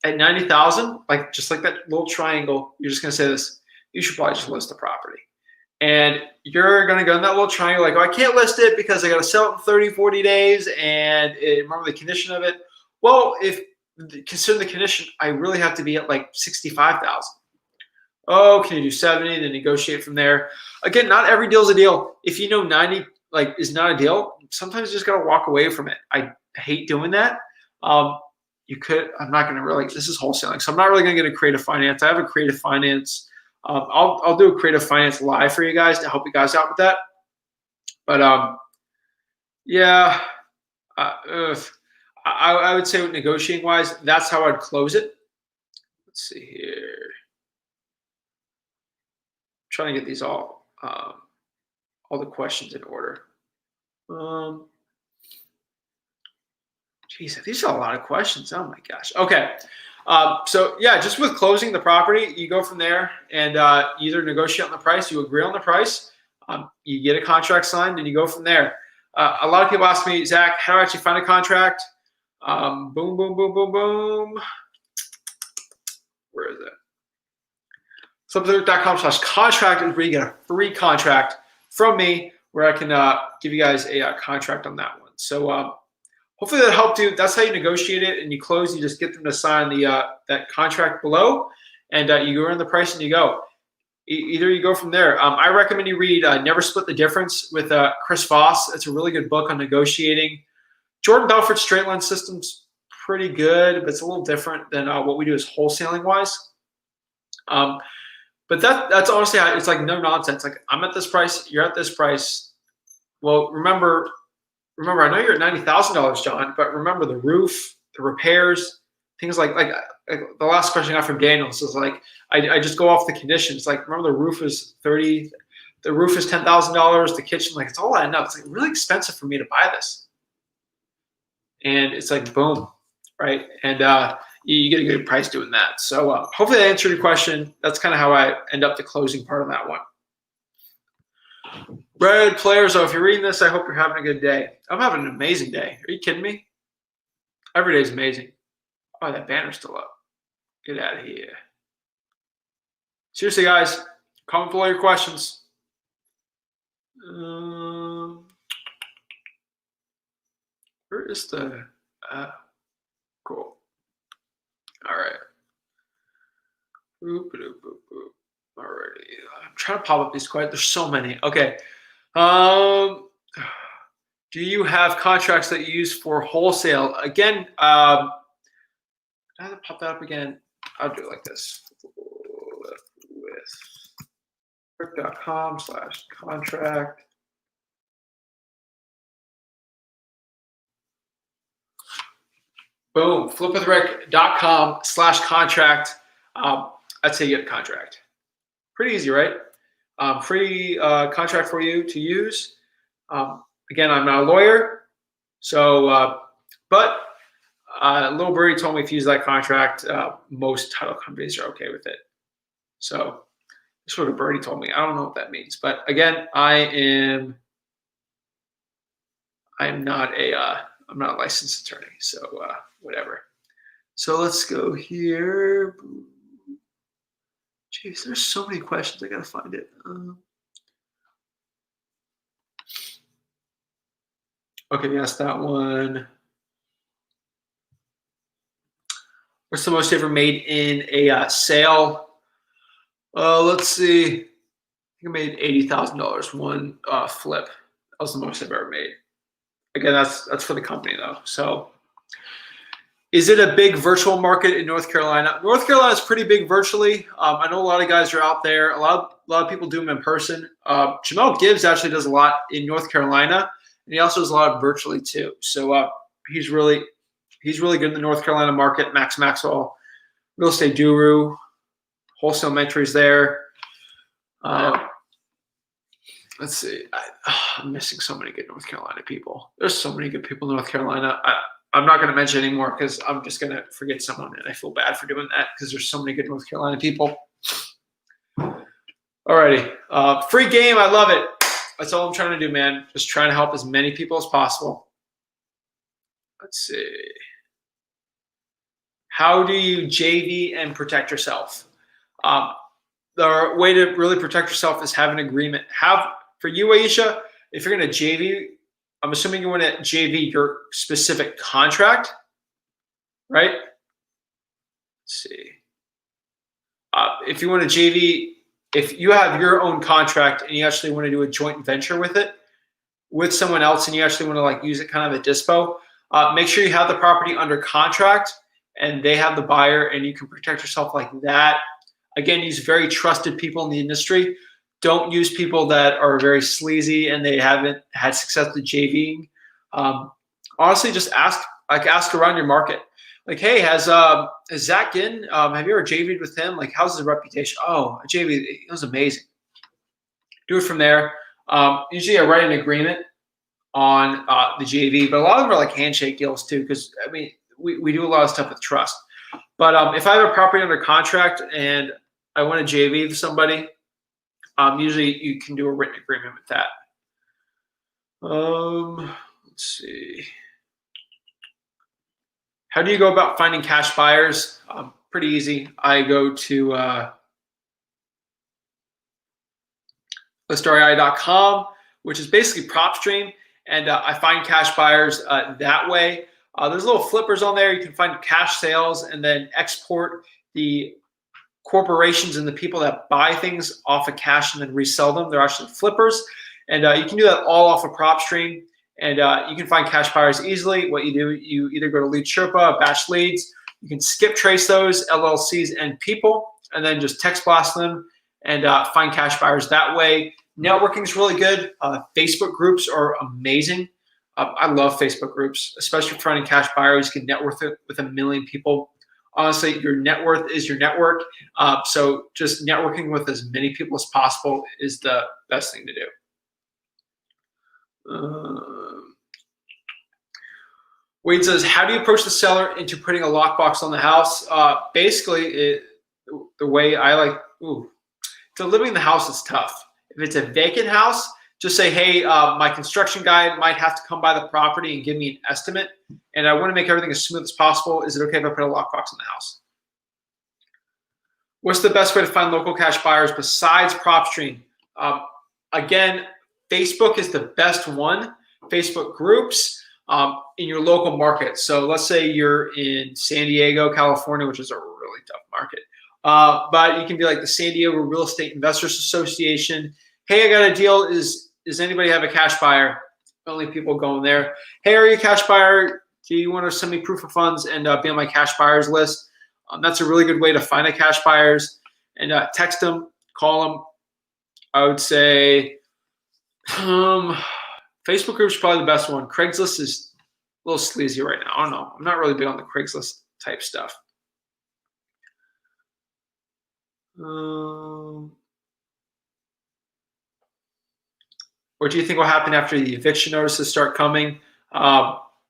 at 90,000, like just like that little triangle, you're just going to say this, you should probably just list the property. And you're going to go in that little triangle like, oh, I can't list it because I got to sell it in 30, 40 days. And remember the condition of it. Well, if consider the condition, I really have to be at like 65,000. Oh, can you do 70? Then negotiate from there. Again, not every deal is a deal. If you know 90 is not a deal, sometimes you just got to walk away from it. I hate doing that. you could, I'm not going to really, this is wholesaling. So I'm not really going to get a creative finance. I have a creative finance. I'll do a creative finance live for you guys to help you guys out with that. But yeah, I would say with negotiating wise, that's how I'd close it. Let's see here. I'm trying to get these all the questions in order. Geez, these are a lot of questions. Oh my gosh. Okay. So yeah, just with closing the property, you go from there and you either negotiate on the price, you agree on the price, you get a contract signed, and you go from there. A lot of people ask me, Zach, how do I actually find a contract? Boom, boom, boom, boom, boom. Where is it? Flipwithrick.com/contract is where you get a free contract from me, where I can give you guys a contract on that one. So hopefully that helped you. That's how you negotiate it, and you close. You just get them to sign the that contract below, and you go in the price and you go. Either you go from there. I recommend you read Never Split the Difference with Chris Voss. It's a really good book on negotiating. Jordan Belfort's straight line system's pretty good, but it's a little different than what we do as wholesaling wise. But that's honestly how it's like no nonsense. Like I'm at this price, you're at this price. Well, remember, I know you're at $90,000, John, but remember the roof, the repairs, things like the last question I got from Daniels is like, I just go off the conditions. Like remember the roof is $30,000, the roof is $10,000, the kitchen, like it's all adding up. It's like really expensive for me to buy this. And it's like boom, right? And you get a good price doing that. So hopefully that answered your question. That's kind of how I end up the closing part of that one. Red players, so if you're reading this, I hope you're having a good day. I'm having an amazing day. Are you kidding me? Every day is amazing. Oh, that banner's still up. Get out of here. Seriously, guys, comment below your questions. Where is the cool? All right. Boop, boop, boop, boop. Alrighty. I'm trying to pop up these questions. There's so many. Okay. Do you have contracts that you use for wholesale? Again, I have to pop that up again. I'll do it like this. Flipwithrick.com/contract. Boom. Flipwithrick.com/contract. I'd say you get a contract. Pretty easy, right? Free contract for you to use. Again, I'm not a lawyer, so but Little Birdie told me if you use that contract, most title companies are okay with it. So that's what a birdie told me. I don't know what that means, but again, I'm not a licensed attorney, so whatever. So let's go here. Jeez, there's so many questions. I gotta find it. Okay, yes, that one. What's the most ever made in a sale? Let's see. I think I made $80,000 one flip. That was the most I've ever made. Again, that's for the company though. So, is it a big virtual market in North Carolina? North Carolina is pretty big virtually. I know a lot of guys are out there. A lot of people do them in person. Jamel Gibbs actually does a lot in North Carolina, and he also does a lot virtually too. So he's really good in the North Carolina market. Max Maxwell, Real Estate Guru, Wholesale Mentories there. Let's see. I'm missing so many good North Carolina people. There's so many good people in North Carolina. I'm not going to mention anymore because I'm just going to forget someone, and I feel bad for doing that because there's so many good North Carolina people. Alrighty. Free game. I love it. That's all I'm trying to do, man. Just trying to help as many people as possible. Let's see. How do you JV and protect yourself? The way to really protect yourself is have an agreement. For you, Aisha, if you're going to JV, I'm assuming you want to JV your specific contract, right? Let's see. If you want to JV, if you have your own contract and you actually want to do a joint venture with it, with someone else, and you actually want to like use it kind of a dispo, make sure you have the property under contract and they have the buyer, and you can protect yourself like that. Again, use very trusted people in the industry. Don't use people that are very sleazy and they haven't had success with JVing. Honestly, just ask around your market. Like, hey, has Zach Ginn, have you ever JV'd with him? Like, how's his reputation? Oh, JV, it was amazing. Do it from there. Usually I write an agreement on the JV, but a lot of them are like handshake deals too, because I mean, we do a lot of stuff with trust. But if I have a property under contract and I want to JV with somebody, usually you can do a written agreement with that. Let's see. How do you go about finding cash buyers? Pretty easy. I go to listREI.com, which is basically PropStream, and I find cash buyers that way. There's little flippers on there. You can find cash sales and then export the corporations and the people that buy things off of cash and then resell them. They're actually flippers, and you can do that all off of PropStream. And you can find cash buyers easily. What you do, you either go to Lead Sherpa, batch leads. You can skip trace those LLCs and people, and then just text blast them and find cash buyers that way. Networking is really good. Facebook groups are amazing. I love Facebook groups, especially for finding cash buyers. You can network with 1 million people. Honestly, your net worth is your network. So just networking with as many people as possible is the best thing to do. Wade says, how do you approach the seller into putting a lockbox on the house? Basically, the way I like, so living in the house is tough. If it's a vacant house, just say, hey, my construction guy might have to come by the property and give me an estimate, and I want to make everything as smooth as possible. Is it okay if I put a lockbox in the house? What's the best way to find local cash buyers besides PropStream? Again, Facebook is the best one. Facebook groups in your local market. So let's say you're in San Diego, California, which is a really tough market. But you can be like the San Diego Real Estate Investors Association. Hey, I got a deal. Does anybody have a cash buyer? Only people going there. Hey, are you a cash buyer? Do you want to send me proof of funds and be on my cash buyers list? That's a really good way to find a cash buyers, and text them, call them. I would say Facebook groups is probably the best one. Craigslist is a little sleazy right now. I don't know. I'm not really big on the Craigslist type stuff. What do you think will happen after the eviction notices start coming?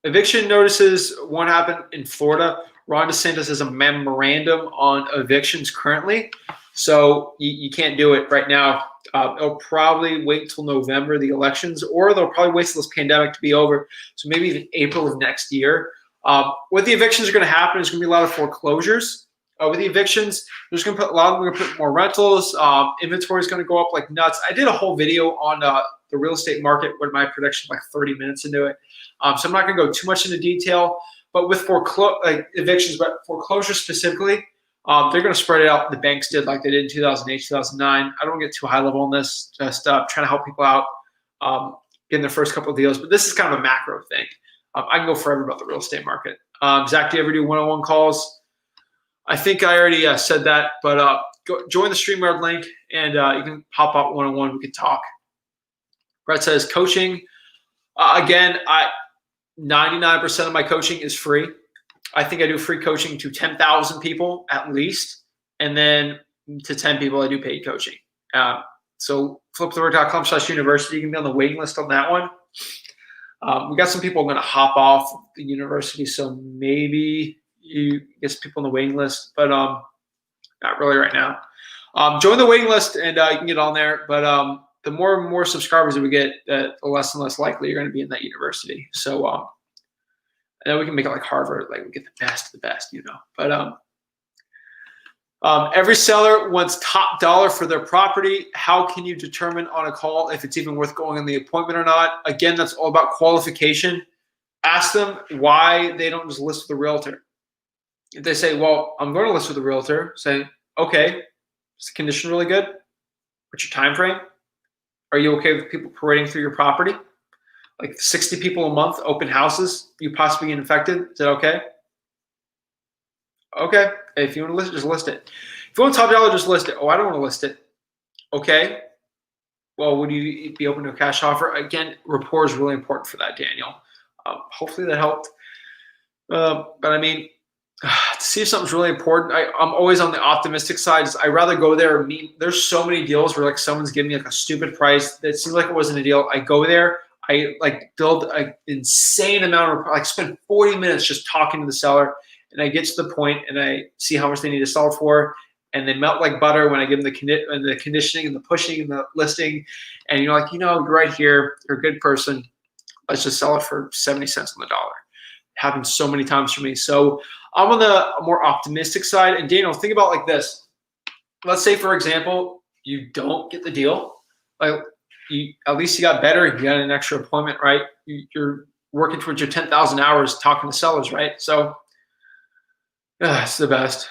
Eviction notices won't happen in Florida. Ron DeSantis has a memorandum on evictions currently, so you can't do it right now. It'll probably wait until November, the elections, or they'll probably wait till this pandemic to be over, so maybe even April of next year. What the evictions are going to happen is going to be a lot of foreclosures. With the evictions, there's going to put a lot of them are going to put more rentals. Inventory is going to go up like nuts. I did a whole video on the real estate market with my prediction, like 30 minutes into it. So I'm not going to go too much into detail. But with evictions, but foreclosures specifically, they're going to spread it out. The banks did like they did in 2008, 2009. I don't get too high level on this. Just trying to help people out getting their first couple of deals. But this is kind of a macro thing. I can go forever about the real estate market. Zach, do you ever do one-on-one calls? I think I already said that, but go join the StreamYard link, and you can hop out one-on-one. We can talk. Brett says coaching. Again, 99% of my coaching is free. I think I do free coaching to 10,000 people at least, and then to 10 people I do paid coaching. So fliptheword.com/university. You can be on the waiting list on that one. We got some people going to hop off the university, so maybe you get some people on the waiting list, but not really right now. Join the waiting list, and you can get on there. But the more and more subscribers that we get, the less and less likely you're going to be in that university. So and then we can make it like Harvard, like we get the best of the best, you know. But every seller wants top dollar for their property. How can you determine on a call if it's even worth going on the appointment or not? Again, that's all about qualification. Ask them why they don't just list with a realtor. If they say, well, I'm going to list with a realtor, say, okay, is the condition really good? What's your time frame? Are you okay with people parading through your property? Like 60 people a month, open houses, you possibly get infected. Is that okay? Okay. If you want to list it, just list it. If you want top dollar, just list it. Oh, I don't want to list it. Okay. Well, would you be open to a cash offer? Again, rapport is really important for that, Daniel. Hopefully that helped. But I mean, to see if something's really important, I'm always on the optimistic side. I rather go there and meet. There's so many deals where like someone's giving me like a stupid price that seems like it wasn't a deal. I go there, I like build an insane amount of like spend 40 minutes just talking to the seller, and I get to the point and I see how much they need to sell for, and they melt like butter when I give them the conditioning and the pushing and the listing, and you're like, you're right here, you're a good person. Let's just sell it for 70 cents on the dollar. Happened so many times for me. So I'm on the more optimistic side. And Daniel, think about like this. Let's say, for example, you don't get the deal. Like at least you got better. You got an extra appointment, right? You're working towards your 10,000 hours talking to sellers, right? So it's the best.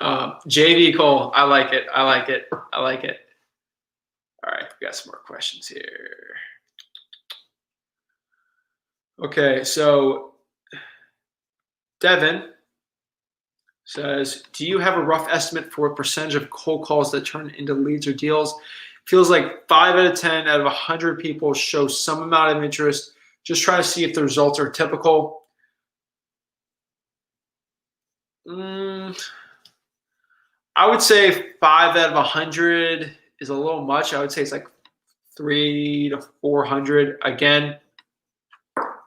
JV Cole, I like it. I like it. I like it. All right, we got some more questions here. Okay, so Devin says, do you have a rough estimate for a percentage of cold calls that turn into leads or deals? Feels like 5 out of 10 out of 100 people show some amount of interest. Just try to see if the results are typical. I would say 5 out of 100 is a little much. I would say it's like 300 to 400. Again,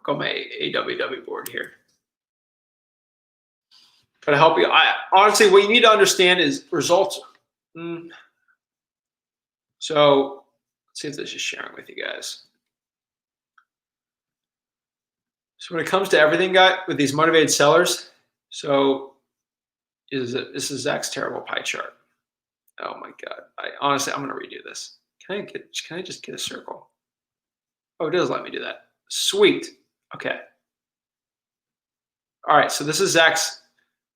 go my AWW board here. But to help you, honestly, what you need to understand is results. So let's see if this is sharing with you guys. So when it comes to everything, guys, with these motivated sellers, so this is Zach's terrible pie chart. Oh my God! Honestly, I'm going to redo this. Can I just get a circle? Oh, it does let me do that. Sweet. Okay. All right. So this is Zach's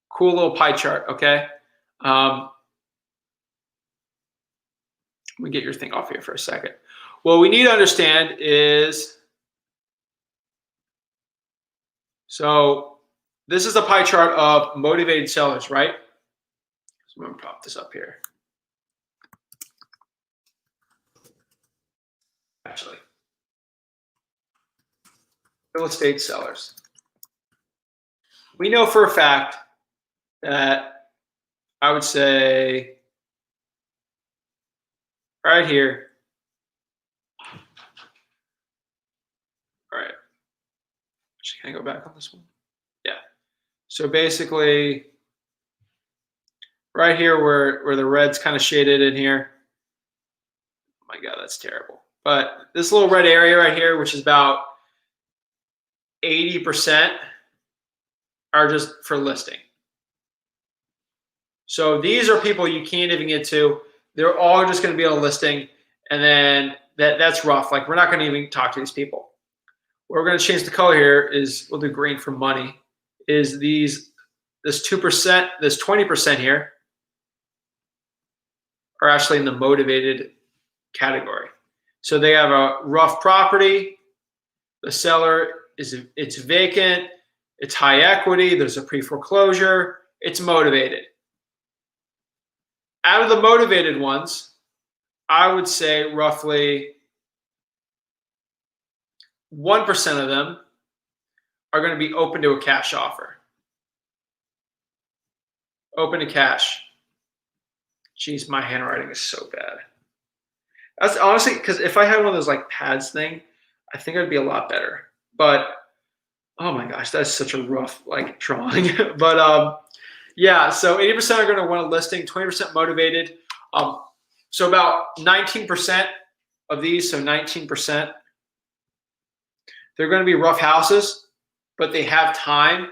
cool little pie chart. Okay. Let me get your thing off here for a second. What we need to understand is, so this is the pie chart of motivated sellers, right? So I'm going to pop this up here. Actually, real estate sellers. We know for a fact that I would say right here. All right. Can I go back on this one? Yeah. So basically, right here where the red's kind of shaded in here. Oh my God, that's terrible. But this little red area right here, which is about 80%, are just for listing. So these are people you can't even get to. They're all just going to be on a listing, and then that's rough. Like, we're not going to even talk to these people. What we're going to change the color here is, we'll do green for money, is this 2%, this 20% here are actually in the motivated category. So they have a rough property, the seller it's vacant, it's high equity, there's a pre-foreclosure, it's motivated. Out of the motivated ones, I would say roughly 1% of them are going to be open to a cash offer. Open to cash. Jeez, my handwriting is so bad. That's honestly, because if I had one of those like pads thing, I think I'd be a lot better. But oh my gosh, that's such a rough like drawing. But yeah, so 80% are going to want a listing, 20% motivated. So about 19% of these, so 19%, they're going to be rough houses, but they have time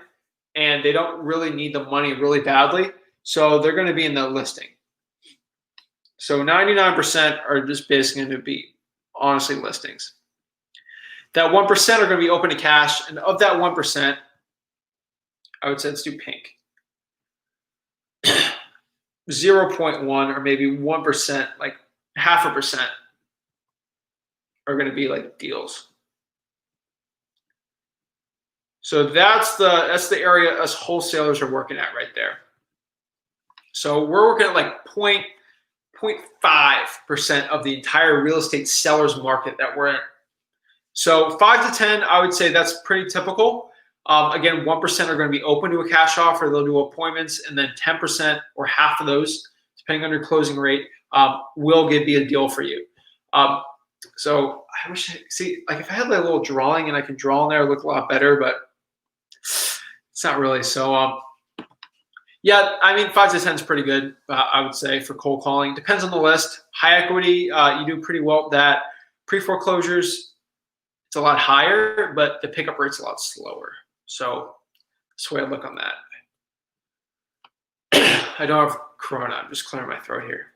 and they don't really need the money really badly. So they're going to be in the listing. So 99% are just basically going to be honestly listings. That 1% are going to be open to cash. And of that 1%, I would say let's do pink. 0.1 or maybe 1%, like 0.5%, are going to be like deals. So that's the area us wholesalers are working at right there. So we're working at like 0.5% of the entire real estate sellers market that we're in. So 5 to 10, I would say that's pretty typical. Again, 1% are going to be open to a cash offer. They'll do appointments, and then 10% or half of those, depending on your closing rate, will be a deal for you. So I wish, see, like if I had like a little drawing and I can draw in there, it'd look a lot better, but it's not really. So yeah, I mean, 5 to 10 is pretty good, I would say, for cold calling. Depends on the list. High equity, you do pretty well with that. Pre-foreclosures, it's a lot higher, but the pickup rate's a lot slower. So that's the way I look on that. I don't have corona. I'm just clearing my throat here.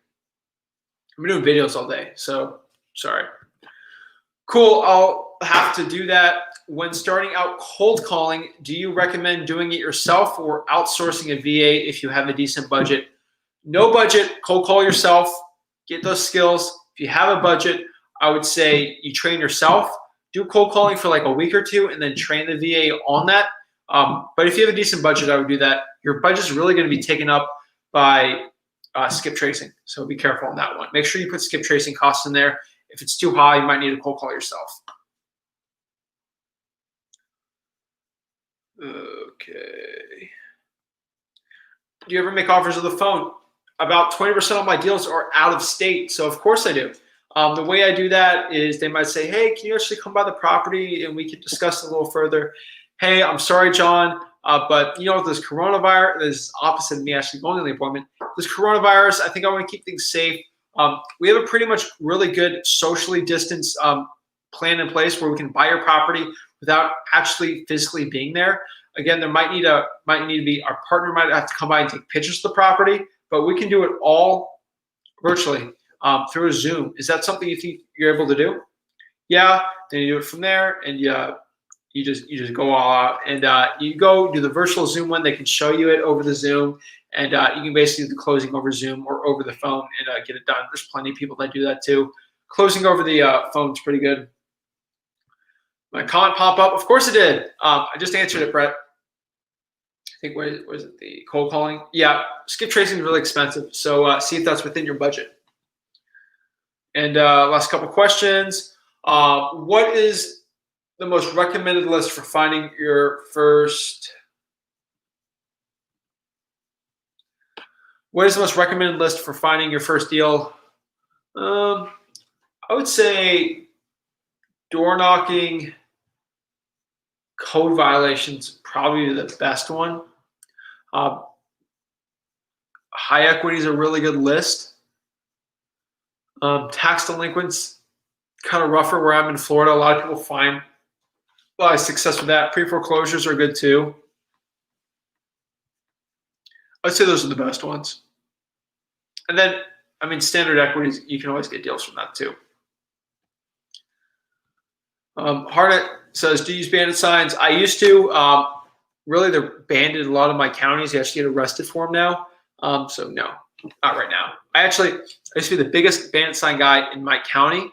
I've been doing videos all day, so sorry. Cool. I'll have to do that. When starting out cold calling, do you recommend doing it yourself or outsourcing a VA if you have a decent budget? No budget, cold call yourself. Get those skills. If you have a budget, I would say you train yourself. Do cold calling for like a week or two and then train the VA on that. But if you have a decent budget, I would do that. Your budget's really going to be taken up by skip tracing. So be careful on that one. Make sure you put skip tracing costs in there. If it's too high, you might need to cold call yourself. Okay. Do you ever make offers on the phone? About 20% of my deals are out of state. So of course I do. The way I do that is they might say, hey, can you actually come by the property and we can discuss it a little further? Hey, I'm sorry, John, but you know, this coronavirus, this is opposite of me actually going to the appointment. This coronavirus, I think I want to keep things safe. We have a pretty much really good socially distanced plan in place where we can buy your property without actually physically being there. Again, there might need to be, our partner might have to come by and take pictures of the property, but we can do it all virtually through a Zoom. Is that something you think you're able to do? Yeah, then you do it from there, and you just go all out, and you go do the virtual Zoom one. They can show you it over the Zoom, and you can basically do the closing over Zoom or over the phone and get it done. There's plenty of people that do that too. Closing over the phone is pretty good. My comment pop up? Of course it did. I just answered it, Brett. I think, what is it, the cold calling? Yeah, skip tracing is really expensive. So see if that's within your budget. And last couple questions. What is the most recommended list for finding your first? What is the most recommended list for finding your first deal? I would say door knocking, code violations, probably the best one. High equity is a really good list. Tax delinquents, kind of rougher where I'm in Florida. A lot of people find a lot of success with that. Pre-foreclosures are good too. I'd say those are the best ones. And then, I mean, standard equities, you can always get deals from that too. Harnett says, do you use bandit signs? I used to. Really, they're banned in a lot of my counties. You actually get arrested for them now. So no, not right now. I used to be the biggest bandit sign guy in my county.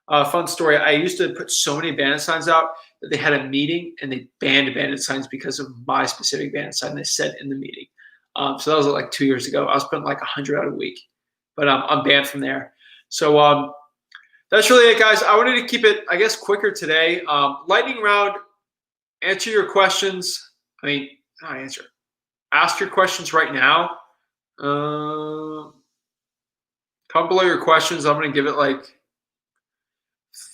Fun story. I used to put so many bandit signs out that they had a meeting and they banned bandit signs because of my specific bandit sign they said in the meeting. So that was like 2 years ago. I was putting like 100 out a week, but I'm banned from there. So that's really it, guys. I wanted to keep it, I guess, quicker today. Lightning round. Answer your questions. I mean, not answer. Ask your questions right now. Comment below your questions. I'm going to give it like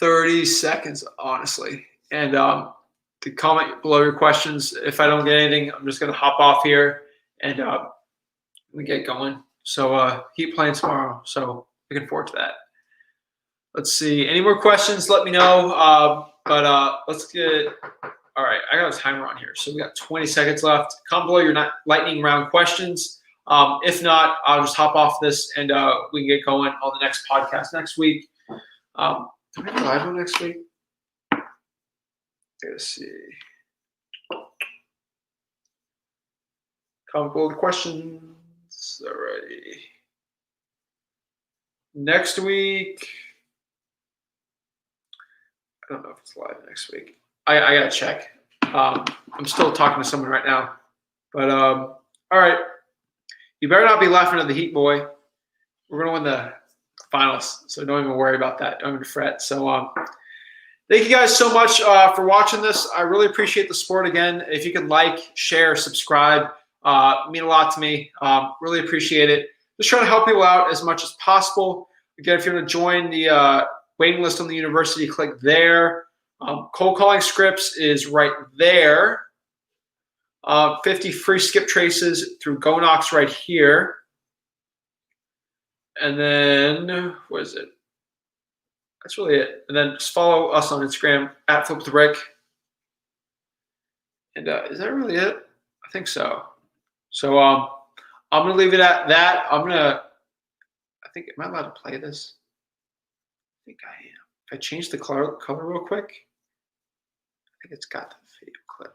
30 seconds, honestly. And to comment below your questions. If I don't get anything, I'm just going to hop off here and we get going. So keep playing tomorrow. So looking forward to that. Let's see. Any more questions? Let me know. But let's get. All right, I got a timer on here, so we got 20 seconds left. Comment below your lightning round questions. If not, I'll just hop off this and we can get going on the next podcast next week. Do we have a live one next week? Let's see. Comment below the questions. All righty. Next week, I don't know if it's live next week. I gotta check. I'm still talking to someone right now. But all right, you better not be laughing at the Heat, boy. We're gonna win the finals, so don't even worry about that. Don't even fret. So thank you guys so much for watching this. I really appreciate the support again. If you could like, share, subscribe, mean a lot to me. Really appreciate it. Just trying to help people out as much as possible. Again, if you want to join the waiting list on the university, click there. Cold calling scripts is right there. 50 free skip traces through GoNox right here. And then, what is it? That's really it. And then just follow us on Instagram at @FlipWithRick. And is that really it? I think so. So I'm going to leave it at that. I think, am I allowed to play this? I think I am. If I change the color real quick, I think it's got the video clip.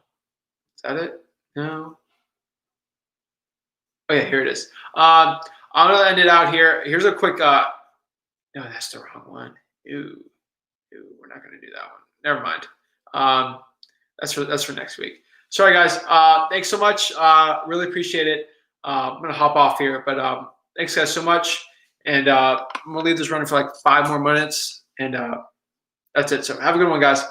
Is that it? No. Oh yeah, here it is. I'm gonna end it out here. Here's a quick. No, that's the wrong one. Ew, we're not gonna do that one. Never mind. That's for next week. Sorry guys. Thanks so much. Really appreciate it. I'm gonna hop off here, but thanks guys so much. And I'm gonna leave this running for like 5 more minutes, and that's it. So have a good one, guys.